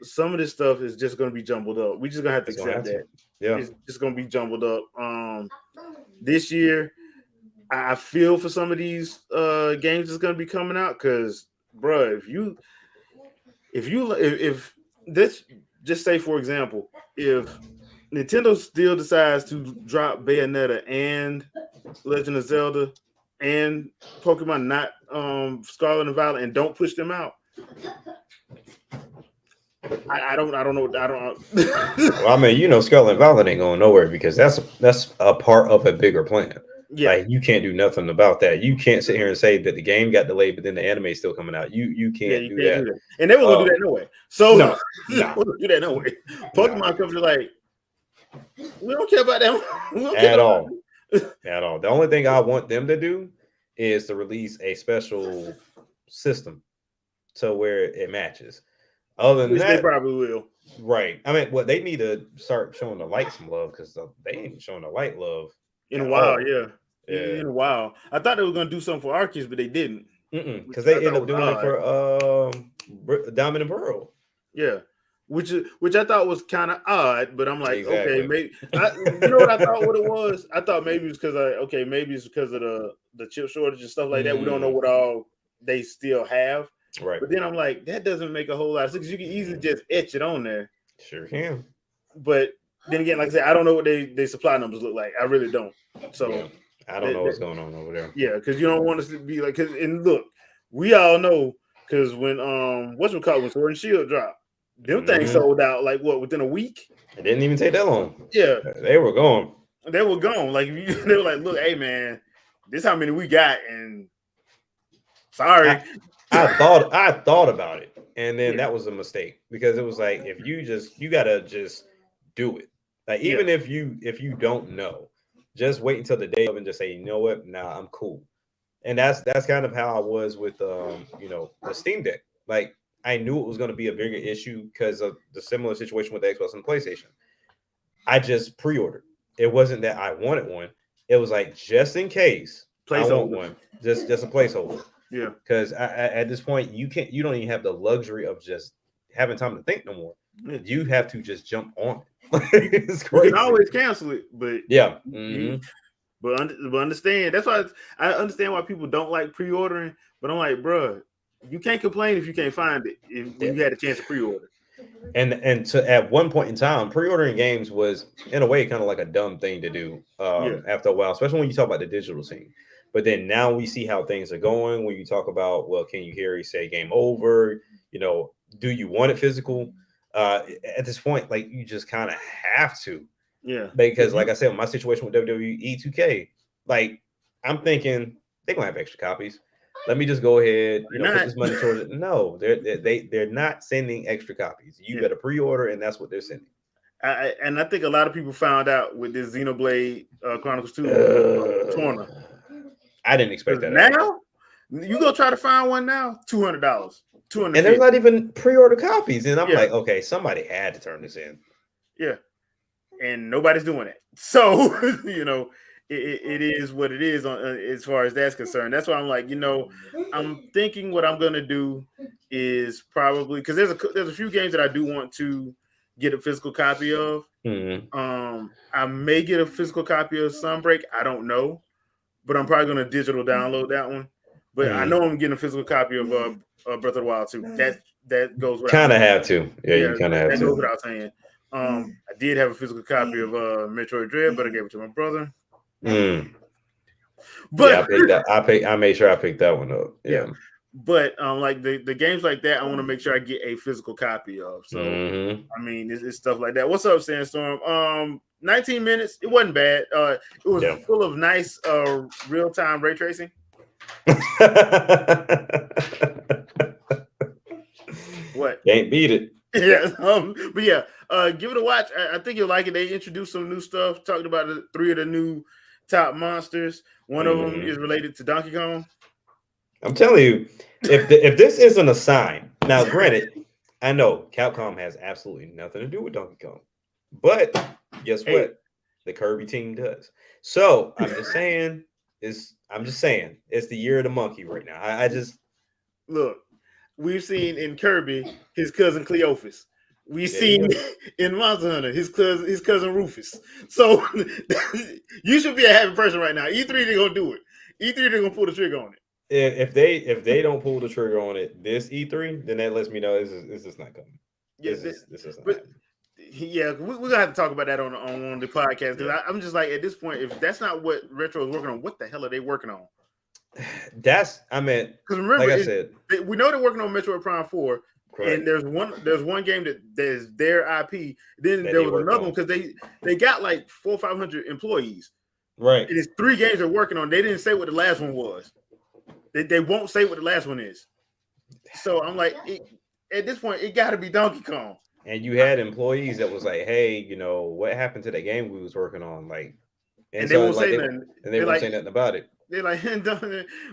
Some of this stuff is just going to be jumbled up. We just gonna have to accept that. Yeah, it's just going to be jumbled up. This year, I feel for some of these games that's going to be coming out because, bro, if this, just say for example, if Nintendo still decides to drop Bayonetta and Legend of Zelda and Pokemon not Scarlet and Violet and don't push them out, I don't know. Well, I mean, Scarlet and Violet ain't going nowhere because that's a part of a bigger plan. Yeah, like you can't do nothing about that. You can't sit here and say that the game got delayed, but then the anime is still coming out. You can't do that. And they were gonna do that no way. So no. Do that no way. Pokemon company like, we don't care about them at all. At all. The only thing I want them to do is to release a special system to where it matches. Other than that, they probably will. Right. I mean, they need to start showing the light some love because they ain't showing the light love in a while. In a while. I thought they were gonna do something for Arceus, but they didn't. Because they ended up doing it for Diamond and Pearl. Yeah. Which I thought was kind of odd, but I'm like, okay, maybe you know what I thought what it was? I thought maybe it's because maybe it's because of the chip shortage and stuff like that. We don't know what all they still have. Right. But then I'm like, that doesn't make a whole lot of sense because you can easily just etch it on there. Sure can. But then again, like I said, I don't know what they supply numbers look like. I really don't. So I don't know what's going on over there. Yeah, because you don't want us to be like, and look, we all know because when when Sword and Shield dropped, them things sold out like within a week. It didn't even take that long. Yeah, they were gone. They were gone. Like they were like, look, hey man, this how many we got, and sorry. I thought about it, and then that was a mistake because it was like if you gotta just do it. Like even if you don't know, just wait until the day of and just say, you know what, nah, I'm cool. And that's kind of how I was with the Steam Deck. Like I knew it was going to be a bigger issue because of the similar situation with the Xbox and the PlayStation. I just pre-ordered. It wasn't that I wanted one. It was like just in case I want one, just a placeholder. Yeah. Because at this point, you don't even have the luxury of just having time to think no more. Yeah. You have to just jump on it. It's crazy. You can always cancel it, but yeah. But understand, that's why I understand why people don't like pre-ordering. But I'm like, bro, you can't complain if you can't find it when you had a chance to pre-order. And to at one point in time, pre-ordering games was in a way kind of like a dumb thing to do after a while, especially when you talk about the digital scene. But then now we see how things are going. When you talk about, well, can you hear he say game over? Do you want it physical? At this point, like you just kind of have to. Yeah. Because like I said, my situation with WWE 2K, like I'm thinking they're gonna have extra copies. Let me just go ahead, put this money towards it. No, they're not sending extra copies. You better pre-order, and that's what they're sending. And I think a lot of people found out with this Xenoblade Chronicles 2 tournament. I didn't expect that. Now you go try to find one now, $200, $250. And there's not even pre-order copies. And I'm like, okay, somebody had to turn this in. Yeah, and nobody's doing it. So it is what it is as far as that's concerned. That's why I'm like, I'm thinking what I'm gonna do is probably because there's a few games that I do want to get a physical copy of. Mm-hmm. I may get a physical copy of Sunbreak. I don't know, but I'm probably gonna digital download that one. But I know I'm getting a physical copy of Breath of the Wild too. That goes without kind of have to. Yeah, you kind of have to. That goes without saying. I did have a physical copy of Metroid Dread, but I gave it to my brother. But yeah, I picked that. I made sure I picked that one up. Yeah. But like the games like that, I want to make sure I get a physical copy of. So I mean, it's stuff like that. What's up, Sandstorm? 19 minutes. It wasn't bad. It was full of nice real-time ray tracing. What? Can't beat it. Yeah. But yeah, give it a watch. I think you'll like it. They introduced some new stuff. Talked about three of the new top monsters. One of them is related to Donkey Kong. I'm telling you, if this isn't a sign, now granted, I know Capcom has absolutely nothing to do with Donkey Kong, but guess what? The Kirby team does. So I'm just saying, it's the year of the monkey right now. I just look. We've seen in Kirby his cousin Cleophas. We've seen in Monster Hunter his cousin Rufus. So you should be a happy person right now. E3 they're gonna do it. E3 they're gonna pull the trigger on it. If they don't pull the trigger on it this E3, then that lets me know this is not coming. This is not happening. Yeah, we're gonna have to talk about that on the podcast because I'm just like at this point, if that's not what Retro is working on, what the hell are they working on? Because remember, like I said, we know they're working on Metroid Prime 4, correct. And there's one game there's their IP. Then there was another one because they got like 400 or 500 employees, right? And it's 3 games they're working on. They didn't say what the last one was. They won't say what the last one is. So I'm like, at this point, it got to be Donkey Kong. And you had employees that was like, hey, what happened to that game we was working on? Like, and they won't say nothing. And they won't say nothing about it. They're like,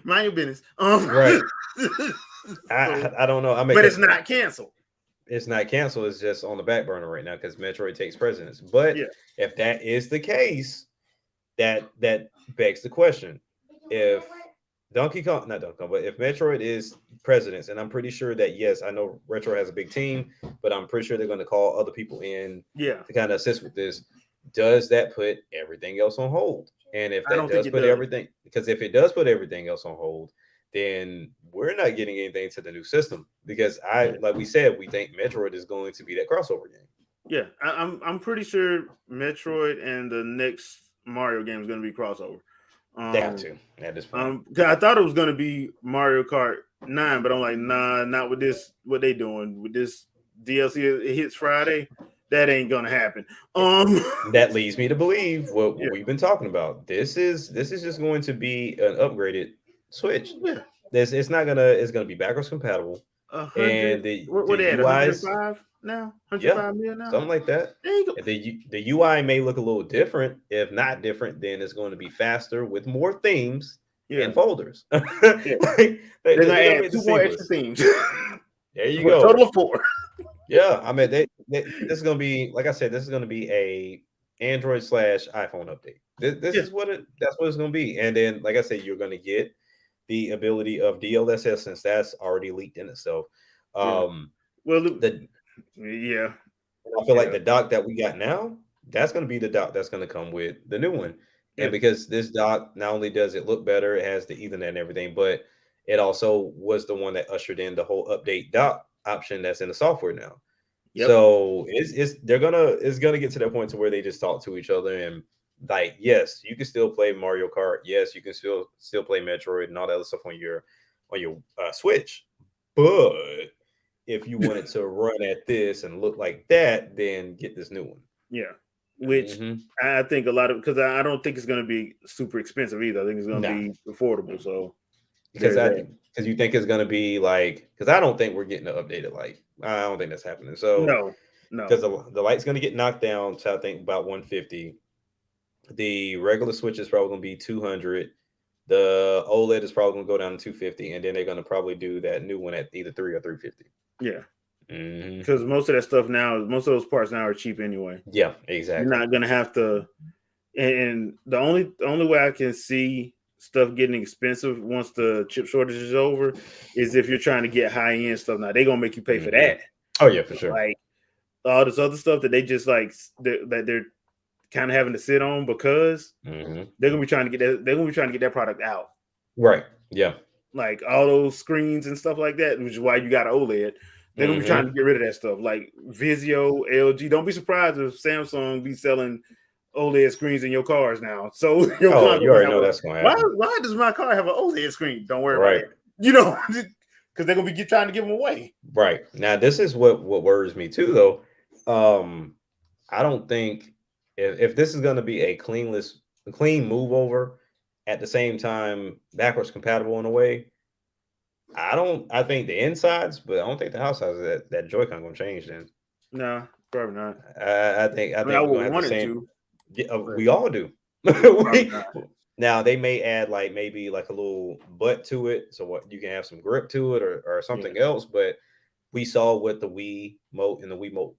mind your business. Right. I don't know. But it's not canceled. It's not canceled. It's just on the back burner right now because Metroid takes precedence. But if that is the case, that begs the question: if not Donkey Kong, but if Metroid is precedence, and I'm pretty sure that yes, I know Retro has a big team, but I'm pretty sure they're going to call other people in, to kind of assist with this. Does that put everything else on hold? And if that does put everything, because if it does put everything else on hold, then we're not getting anything to the new system. Because like we said, we think Metroid is going to be that crossover game. Yeah, I'm pretty sure Metroid and the next Mario game is going to be crossover. They have to at this point. I thought it was going to be Mario Kart 9, but I'm like, nah, not with this. What they doing with this DLC? It hits Friday. That ain't gonna happen. That leads me to believe what we've been talking about. This is just going to be an upgraded Switch. Yeah, It's gonna be backwards compatible. And 100. the What they at? UI, 105 now? yeah, 105 million now? something like that. There you go. And the UI may look a little different. If not different, then it's going to be faster with more themes and folders. Yeah. They're They're gonna gonna add make 2 the more extra seamless. themes. There you For a go. total of 4. Yeah, I mean, this is going to be, like I said, this is going to be a Android / iPhone update. This is that's what it's going to be. And then, like I said, you're going to get the ability of DLSS since that's already leaked in itself. Well, yeah. I feel like the dock that we got now, that's going to be the dock that's going to come with the new one. And because this dock, not only does it look better, it has the Ethernet and everything, but it also was the one that ushered in the whole update dock option that's in the software now. So it's gonna get to that point to where they just talk to each other and like, yes, you can still play Mario Kart, yes, you can still play Metroid and all that other stuff on your Switch, but if you wanted to run at this and look like that, then get this new one. Yeah, which I think a lot of, because I don't think it's going to be super expensive either. I think it's going to be affordable. So because you think it's going to be like, because I don't think we're getting it updated. Like, I don't think that's happening. So no, because the light's going to get knocked down to I think about 150. The regular Switch is probably going to be 200. The OLED is probably going to go down to 250, and then they're going to probably do that new one at either 3 or 350. Yeah. Because most of that stuff now, most of those parts now are cheap anyway. Yeah, exactly. You're not gonna have to. And the only way I can see stuff getting expensive once the chip shortage is over is if you're trying to get high end stuff. Now they're gonna make you pay for that. Oh yeah, for sure. Like all this other stuff that they just like that they're kind of having to sit on because they're gonna be trying to get that. They're gonna be trying to get that product out. Right. Yeah. Like all those screens and stuff like that, which is why you got an OLED. They're gonna be trying to get rid of that stuff, like Vizio, LG. Don't be surprised if Samsung be selling OLED screens in your cars now. So you already know that's gonna happen. Why does my car have an OLED screen? Don't worry about it. You know, because they're gonna be trying to give them away. Right now, this is what worries me too, though. I don't think if this is gonna be a clean move over, at the same time backwards compatible in a way. I think the insides, but I don't think the outsides of that Joy-Con gonna change then. No, probably not. I think we're gonna have the same. Yeah, we all do. Now they may add like maybe like a little butt to it, so what you can have some grip to it or something else. But we saw what the Wii Mote and the Wii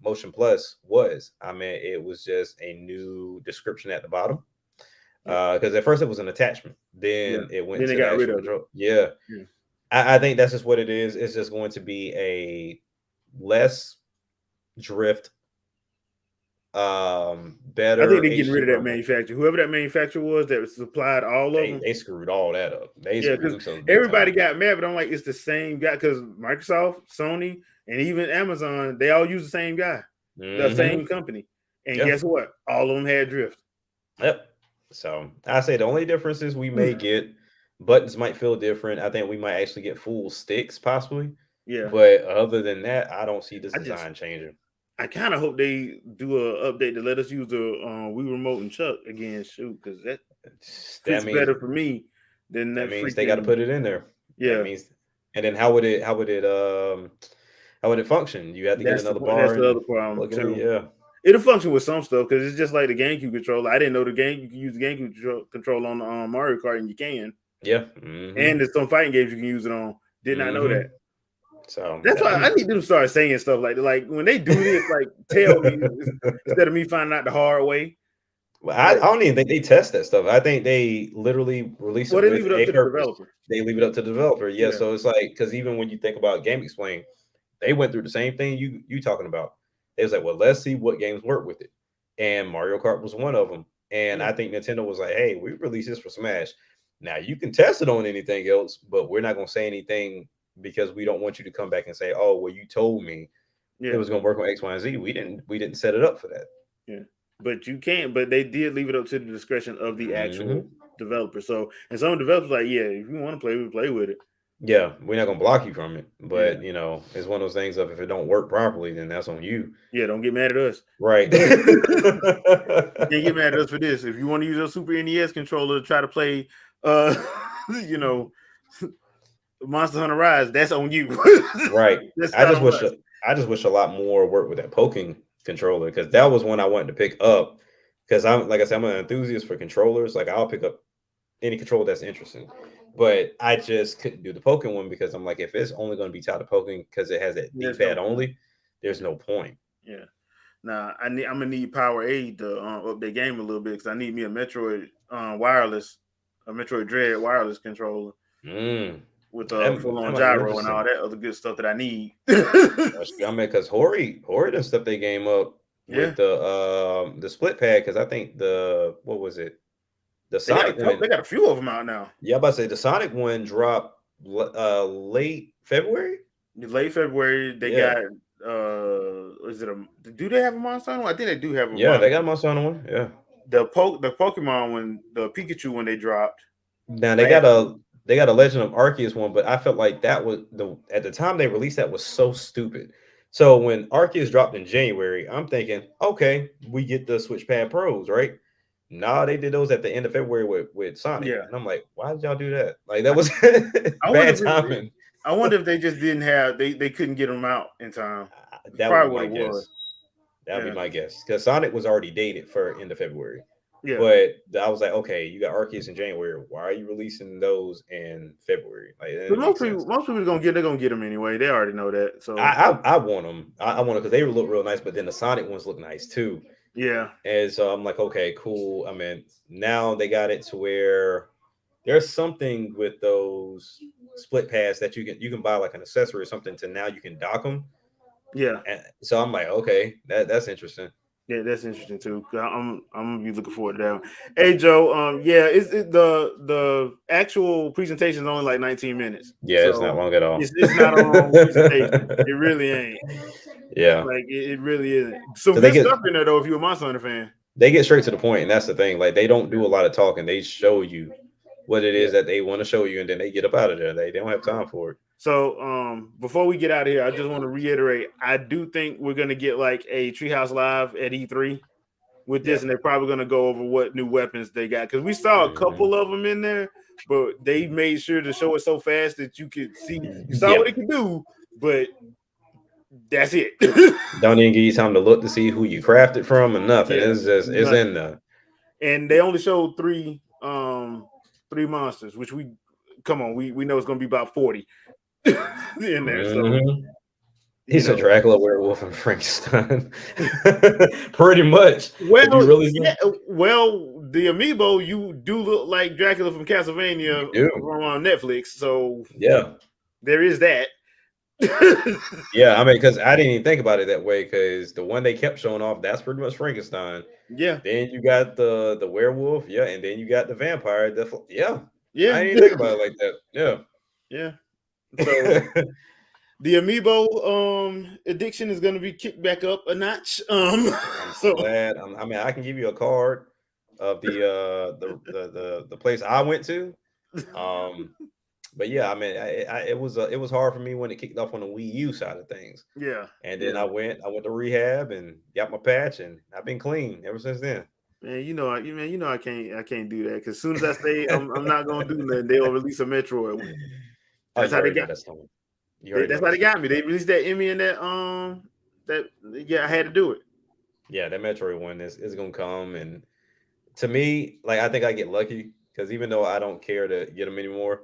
Motion Plus was. I mean, it was just a new description at the bottom. Because at first it was an attachment, then it went to the actual control. Yeah. I think that's just what it is. It's just going to be a less drift, better. I think they're getting rid of that manufacturer. Whoever that manufacturer was that supplied all of them, they screwed all that up. Everybody got mad, but I'm like, it's the same guy because Microsoft, Sony, and even Amazon, they all use the same guy, the same company. And guess what? All of them had drift. Yep. So I say the only difference is we may get buttons might feel different. I think we might actually get full sticks possibly. Yeah. But other than that, I don't see this design changing. I kind of hope they do an update to let us use the Wii Remote and Chuck again. Shoot, because that fits better for me than that. Means they got to put it in there. Yeah. That means, and then how would it function? You have to get another bar. That's the other problem too. Yeah. It'll function with some stuff because it's just like the GameCube controller. I didn't know you can use the GameCube control on the Mario Kart, and you can. Yeah. And there's some fighting games you can use it on. Did not know that. So that's why I need them to start saying stuff like when they do this, like tell me instead of me finding out the hard way. Well, I don't even think they test that stuff. I think they literally release it. They leave it up to the developer. They leave it up to the developer. Yeah. So it's like because even when you think about Game Explain, they went through the same thing you talking about. It was like, well, let's see what games work with it. And Mario Kart was one of them. And I think Nintendo was like, hey, we released this for Smash. Now you can test it on anything else, but we're not going to say anything because we don't want you to come back and say, oh, well, you told me it was going to work on X, Y, and Z. We didn't set it up for that. Yeah. But you can't, but they did leave it up to the discretion of the actual developer. So, and some developers like, yeah, if you want to play, we play with it. Yeah, we're not gonna block you from it, but you know, it's one of those things of if it don't work properly, then that's on you. Yeah, don't get mad at us. Right. Can't get mad at us for this. If you want to use a Super NES controller to try to play, you know, Monster Hunter Rise, that's on you. Right. That's I not just on wish us. I just wish a lot more work with that poking controller because that was one I wanted to pick up because I'm like I said, I'm an enthusiast for controllers. Like I'll pick up any controller that's interesting. But I just couldn't do the poking one because I'm like, if it's only going to be tied to poking because it has that There's no D-pad point. only, there's no point. Yeah. Nah, I'm gonna need Power Aid to up the game a little bit because I need me a Metroid a Metroid Dread wireless controller Mm. with That, full that on might be gyro and all interesting. that other good stuff that I need. I mean, because Hori done stepped their game up Yeah, with the split pad because I think what was it? The they got Sonic one. they got a few of them out now. Yeah, I'm about to say the Sonic one dropped late February. Late February, they Yeah, got is it a do they have a Monster Hunter one? I think they do have a yeah, they Monster. got Monster Hunter one. Yeah. The Pokemon one, the Pikachu one they dropped Now last week. they got a Legend of Arceus one, but I felt like that was at the time they released that was so stupid. So when Arceus dropped in January, I'm thinking, okay, we get the Switch Pad Pros, right? Nah, they did those at the end of February with Sonic, Yeah, and I'm like, why did y'all do that? Like that was I wonder bad if it, timing. I wonder if they just didn't have they couldn't get them out in time. It's That would be probably what my it was. guess. That would be Yeah, my guess because Sonic was already dated for end of February. yeah. But I was like, okay, you got Arceus in January. Why are you releasing those in February? Like, that But didn't make sense. most people they're gonna get them anyway. They already know that. So I want them. I want them because they look real nice. But then the Sonic ones look nice too. yeah, And so I'm like, okay, cool. I mean, now they got it to where there's something with those split pads that you can buy like an accessory or something to now you can dock them. yeah, And so I'm like, okay, that's interesting. yeah. That's interesting too. 'Cause I'm gonna be looking forward to that one. Hey Joe, yeah, the actual presentation is only like 19 minutes, Yeah, it's not so long at all. it's not a long presentation. It really ain't. Yeah, Like it really isn't. Some because they good get stuff in there though. If you're a Monster Hunter fan, straight to the point, and that's the thing. Like they don't do a lot of talking. They show you what it is that they want to show you, and then they get up out of there. They don't have time for it. So before we get out of here, I just want to reiterate, I do think we're gonna get like a Treehouse Live at E3 with this, Yeah. and they're probably gonna go over what new weapons they got because we saw a couple of them in there, but they made sure to show it so fast that you could see you saw Yeah. what it could do, but that's it. Don't even give you time to look to see who you crafted from or nothing. Yeah, It's just it's in there. and they only showed three monsters, which we know it's gonna be about 40 in there. So Mhm. He's a Dracula, werewolf, and Frankenstein. Pretty much. If you really yeah, well, the amiibo, you do look like Dracula from Castlevania do. from Netflix, so Yeah. there is that. Yeah, I mean, because I didn't even think about it that way. Because the one they kept showing off, that's pretty much Frankenstein. Yeah, Then you got the werewolf, yeah, and then you got the vampire. Yeah, yeah, I didn't even think about it like that. Yeah, yeah. So the amiibo addiction is going to be kicked back up a notch. I'm So glad. I mean, I can give you a card of the place I went to. But yeah, I mean, it was hard for me when it kicked off on the Wii U side of things, yeah, and then yeah. I went to rehab and got my patch, and I've been clean ever since then. Man, I can't do that because as soon as I say I'm not gonna do nothing, they'll release a Metroid one. Oh, That's you how they already know got. that's coming. You already That's know how that's they got coming. me. They released that Emmy and that yeah, I had to do it. Yeah, that Metroid one is gonna come, and to me, like I think I get lucky because even though I don't care to get them anymore,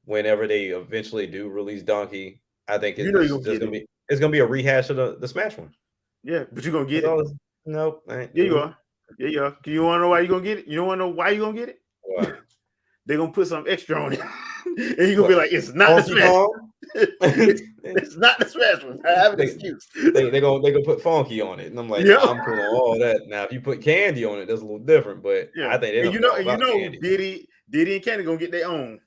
whenever they eventually do release Donkey, I think You know it's you're gonna just get it. it's gonna be a rehash of the Smash one. Yeah, but you're gonna That's get it. all. Nope. Yeah, you are. Yeah, you are. You wanna know why you're gonna get it? You don't wanna know why you're gonna get it? Why? They're gonna put some extra on it. And you're gonna What? be like, it's not the Funky Smash. Kong? It's not the Smash one. I have an excuse. They gonna put Funky on it, and I'm like, Yeah. I'm cool on all that. Now, if you put Candy on it, that's a little different. But Yeah. I think they And don't you know know, about Candy. Diddy and Candy gonna get their own.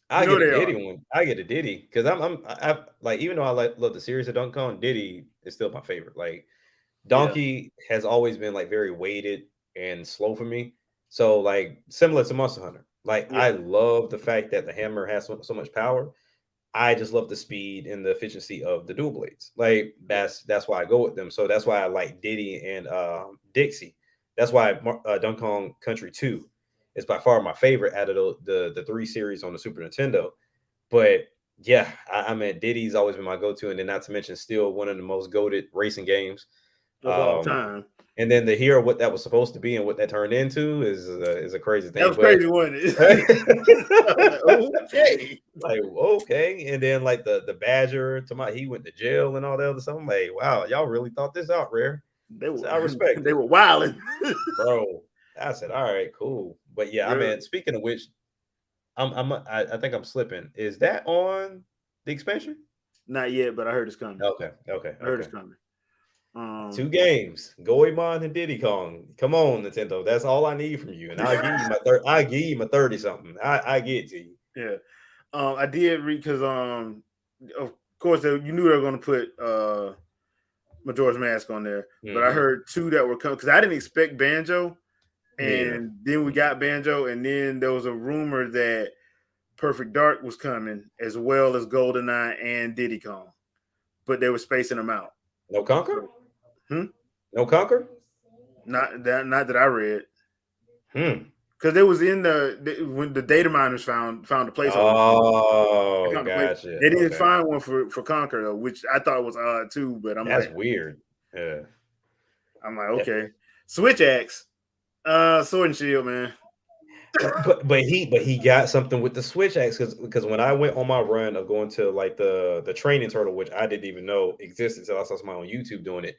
I You know get a they Diddy are. one. I get a Diddy because I like even though I love the series of Donkey Kong, Diddy is still my favorite. Like Yeah. Donkey has always been like very weighted and slow for me. So like similar to Monster Hunter. Like Yeah. I love the fact that the hammer has so much power. I just love the speed and the efficiency of the dual blades. Like that's why I go with them. So that's why I like Diddy and Dixie. That's why Donkey Kong Country 2 It's by far my favorite out of the 3 series on the Super Nintendo. But yeah, I mean, Diddy's always been my go-to, and then not to mention, still one of the most goated racing games of all time. And then to hear what that was supposed to be and what that turned into is a crazy thing. That was crazy, wasn't it? Okay, like okay, and then like the Badger, he went to jail and all that other stuff. I'm like, wow, y'all really thought this out, Rare. I respect. They were wilding, bro. I said, all right, cool. But yeah, I mean, speaking of which, I think I'm slipping. Is that on the expansion? Not yet, but I heard it's coming. Okay. I heard it's coming. 2 games, Goemon and Diddy Kong. Come on, Nintendo. That's all I need from you, and I'll give you my I give you my 30 something. I get it to you. Yeah, I did read because of course you knew they were going to put Majora's Mask on there, but I heard 2 that were coming because I didn't expect Banjo, and then we got Banjo, and then there was a rumor that Perfect Dark was coming as well as GoldenEye and Diddy Kong, but they were spacing them out. No Conquer? No Conquer? Not that I read. Because it was in when the data miners found a placeholder. Oh, gotcha. They didn't find one for Conquer though, which I thought was odd too. But that's weird. Yeah. I'm like, okay. Switch Axe, Sword and Shield, man. but he got something with the Switch Axe because when I went on my run of going to like the training turtle, which I didn't even know existed until I saw somebody on YouTube doing it.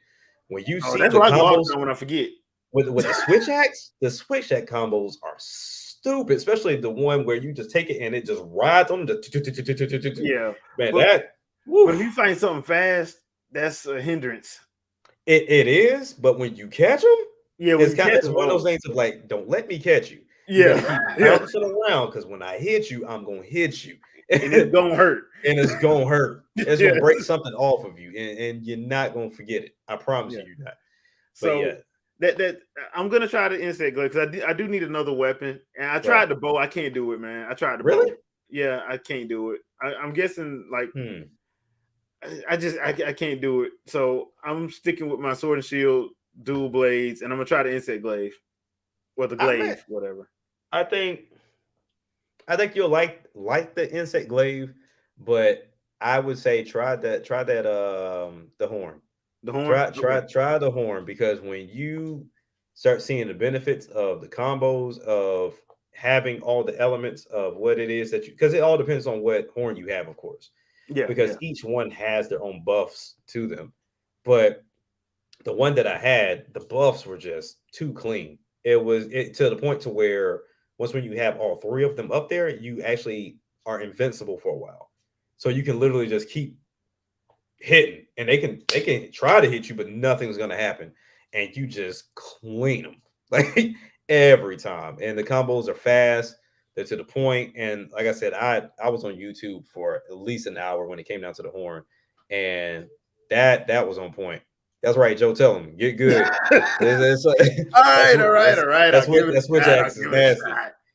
When you see that's the what combos, I go when I forget with the Switch Axe, the Switch Axe combos are stupid, especially the one where you just take it and it just rides on the yeah, man. But if you find something fast, that's a hindrance. It is, but when you catch them, it's one of those things of like, don't let me catch you. Yeah, bouncing around because when I hit you, I'm gonna hit you, and it's gonna hurt. It's gonna break something off of you, and you're not gonna forget it. I promise you, you're not. So that I'm gonna try the insect glaive because I do need another weapon, and I tried the bow. I can't do it, man. I tried the bow. Yeah, I can't do it. I'm guessing like I can't do it. So I'm sticking with my sword and shield dual blades, and I'm gonna try the insect glaive or the glaive, whatever. I think you'll like the insect glaive, but I would say try that the horn. The horn. Try the horn, because when you start seeing the benefits of the combos of having all the elements of what it is that you, because it all depends on what horn you have, of course. Yeah. Because each one has their own buffs to them. But the one that I had, the buffs were just too clean. It was to the point to where once when you have all 3 of them up there, you actually are invincible for a while. So you can literally just keep hitting, and they can try to hit you, but nothing's gonna happen, and you just clean them like every time. And the combos are fast, they're to the point. And like I said, I was on YouTube for at least an hour when it came down to the horn, and that was on point. That's right, Joe. Tell him get good. All right. That Switch Axe is nasty.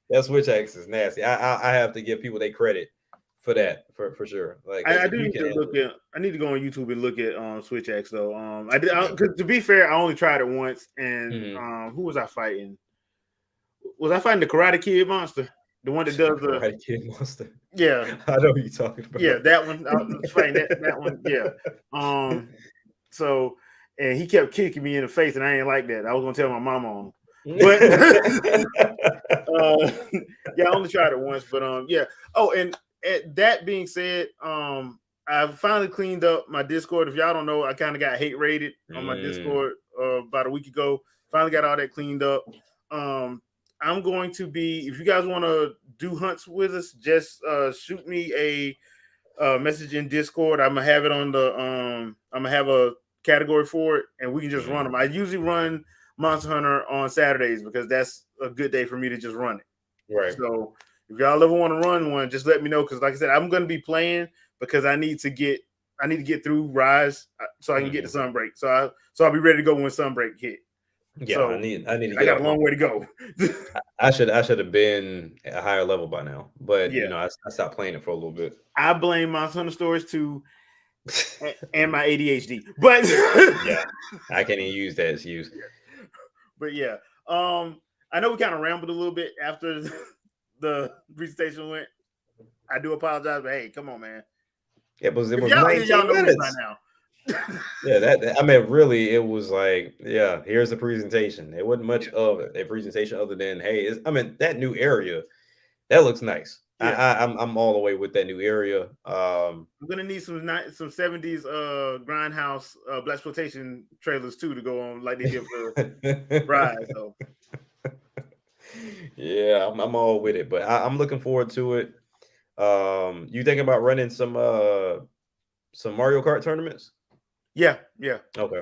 That Switch Axe is nasty. I have to give people their credit for that, for sure. Like I do need to look at. I need to go on YouTube and look at Switch Axe though. I did because to be fair, I only tried it once, and who was I fighting? Was I fighting the Karate Kid monster? The one that does the Karate Kid monster. Yeah, I know who you're talking about. Yeah, that one. I was fighting that one. Yeah. So. And he kept kicking me in the face, and I ain't like that. I was gonna tell my mama on him. But I only tried it once. But yeah. Oh, and that being said, I finally cleaned up my Discord. If y'all don't know, I kind of got hate rated on my Discord about a week ago. Finally got all that cleaned up. I'm going to be, if you guys want to do hunts with us, just shoot me a message in Discord. I'm gonna have it on the I'm gonna have a category for it, and we can just run them. I usually run Monster Hunter on Saturdays because that's a good day for me to just run it. Right. So if y'all ever want to run one, just let me know, because like I said, I'm going to be playing because I need to get through Rise so I can get to Sunbreak. So I'll be ready to go when Sunbreak hit. Yeah, so I need to. I got a long way to go. I should have been at a higher level by now, but you know, I stopped playing it for a little bit. I blame Monster Hunter Stories too. And my ADHD, but yeah, I can't even use that excuse. But yeah, I I know we kind of rambled a little bit after the presentation went. I do apologize, but hey, come on, man. It was Y'all 19 know me by minutes. now. Yeah, that I mean, really, it was like, yeah, here's the presentation. There wasn't much of it, a presentation other than, hey, I mean, that new area, that looks nice. Yeah. I'm all the way with that new area. I'm gonna need some 70s grindhouse blaxploitation trailers too to go on like they did for Rise. So yeah, I'm all with it, but I'm looking forward to it. You thinking about running some Mario Kart tournaments? yeah. Okay.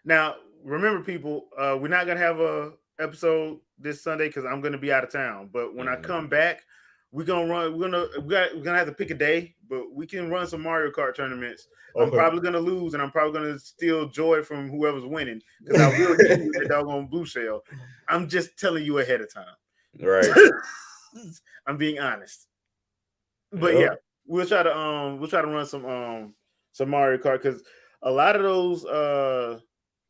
Now remember, people, we're not gonna have a episode this Sunday because I'm gonna be out of town. But when I come back, we're gonna run. We're gonna have to pick a day, but we can run some Mario Kart tournaments. Okay. I'm probably gonna lose, and I'm probably gonna steal joy from whoever's winning because I will hit you with that doggone blue shell. I'm just telling you ahead of time. Right. I'm being honest. But yeah, we'll try to run some Mario Kart because a lot of those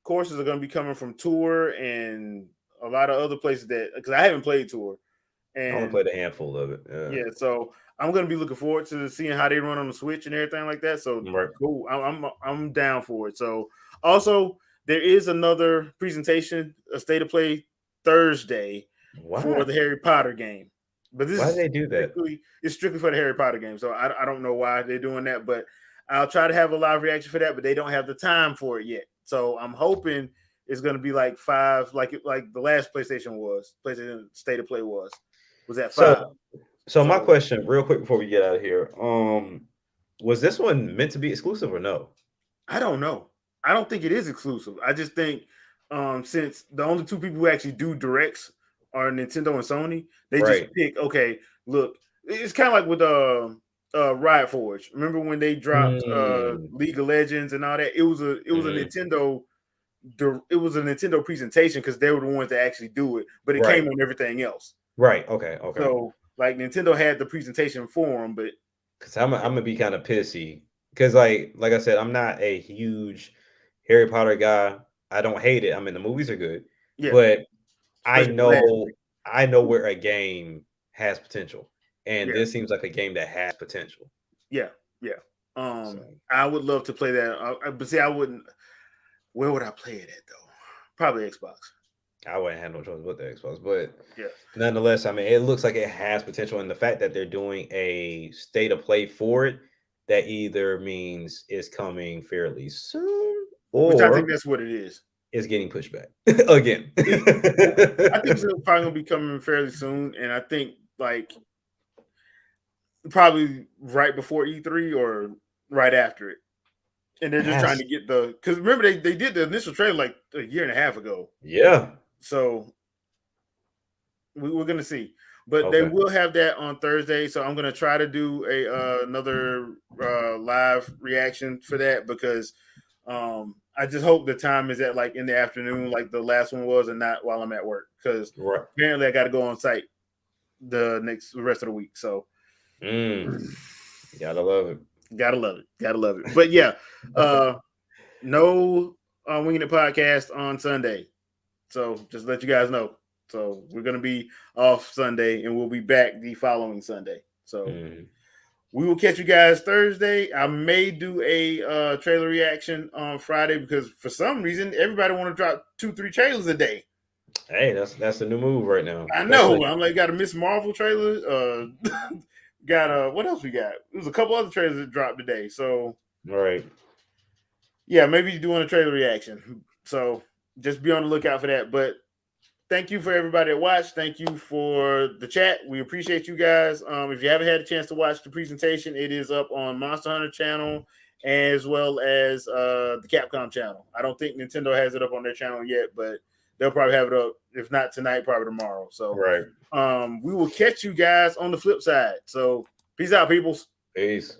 courses are going to be coming from Tour and a lot of other places that because I haven't played Tour. And I only played a handful of it. Yeah, so I'm going to be looking forward to seeing how they run on the Switch and everything like that. So cool, I'm down for it. So also there is another presentation, a state of play Thursday for the Harry Potter game. But this why do they do that? It's strictly for the Harry Potter game. So I don't know why they're doing that, but I'll try to have a live reaction for that, but they don't have the time for it yet. So I'm hoping it's going to be like 5, like the last PlayStation State of Play was at 5. So my question, real quick before we get out of here, was this one meant to be exclusive or no? I don't know. I don't think it is exclusive. I just think since the only two people who actually do directs are Nintendo and Sony, they just pick, okay, look, it's kind of like with Riot Forge. Remember when they dropped League of Legends and all that? It was a Nintendo presentation because they were the ones that actually do it, but it came on everything else. Right. Okay. So like Nintendo had the presentation for them, but because I'm gonna be kind of pissy because like I said, I'm not a huge Harry Potter guy. I don't hate it. I mean, the movies are good, but I know where a game has potential, and this seems like a game that has potential. Yeah. I would love to play that, but see, I wouldn't. Where would I play it at though? Probably Xbox. I wouldn't have no choice but the Xbox, but nonetheless, I mean, it looks like it has potential, and the fact that they're doing a state of play for it, that either means it's coming fairly soon, or which I think that's what it is. It's getting pushed back again. I think it's probably gonna be coming fairly soon, and I think like probably right before E3 or right after it. And they're just trying to get because remember they did the initial trailer like a year and a half ago. Yeah. So we're gonna see, but they will have that on Thursday. So I'm gonna try to do another live reaction for that because I just hope the time is at like in the afternoon, like the last one was, and not while I'm at work because apparently I got to go on site the rest of the week. So gotta love it. Gotta love it. But yeah, no Winging It podcast on Sunday. So just let you guys know. So we're gonna be off Sunday and we'll be back the following Sunday. So we will catch you guys Thursday. I may do a trailer reaction on Friday because for some reason everybody want to drop 2-3 trailers a day. Hey, that's the new move right now. I know. I'm like, got a Miss Marvel trailer. Got what else we got? There's a couple other trailers that dropped today. So yeah, maybe doing a trailer reaction. So just be on the lookout for that. But thank you for everybody that watched. Thank you for the chat. We appreciate you guys. If you haven't had a chance to watch the presentation, it is up on Monster Hunter channel as well as the Capcom channel. I don't think Nintendo has it up on their channel yet, but they'll probably have it up. If not tonight, probably tomorrow. So we will catch you guys on the flip side. So peace out, peoples. Peace.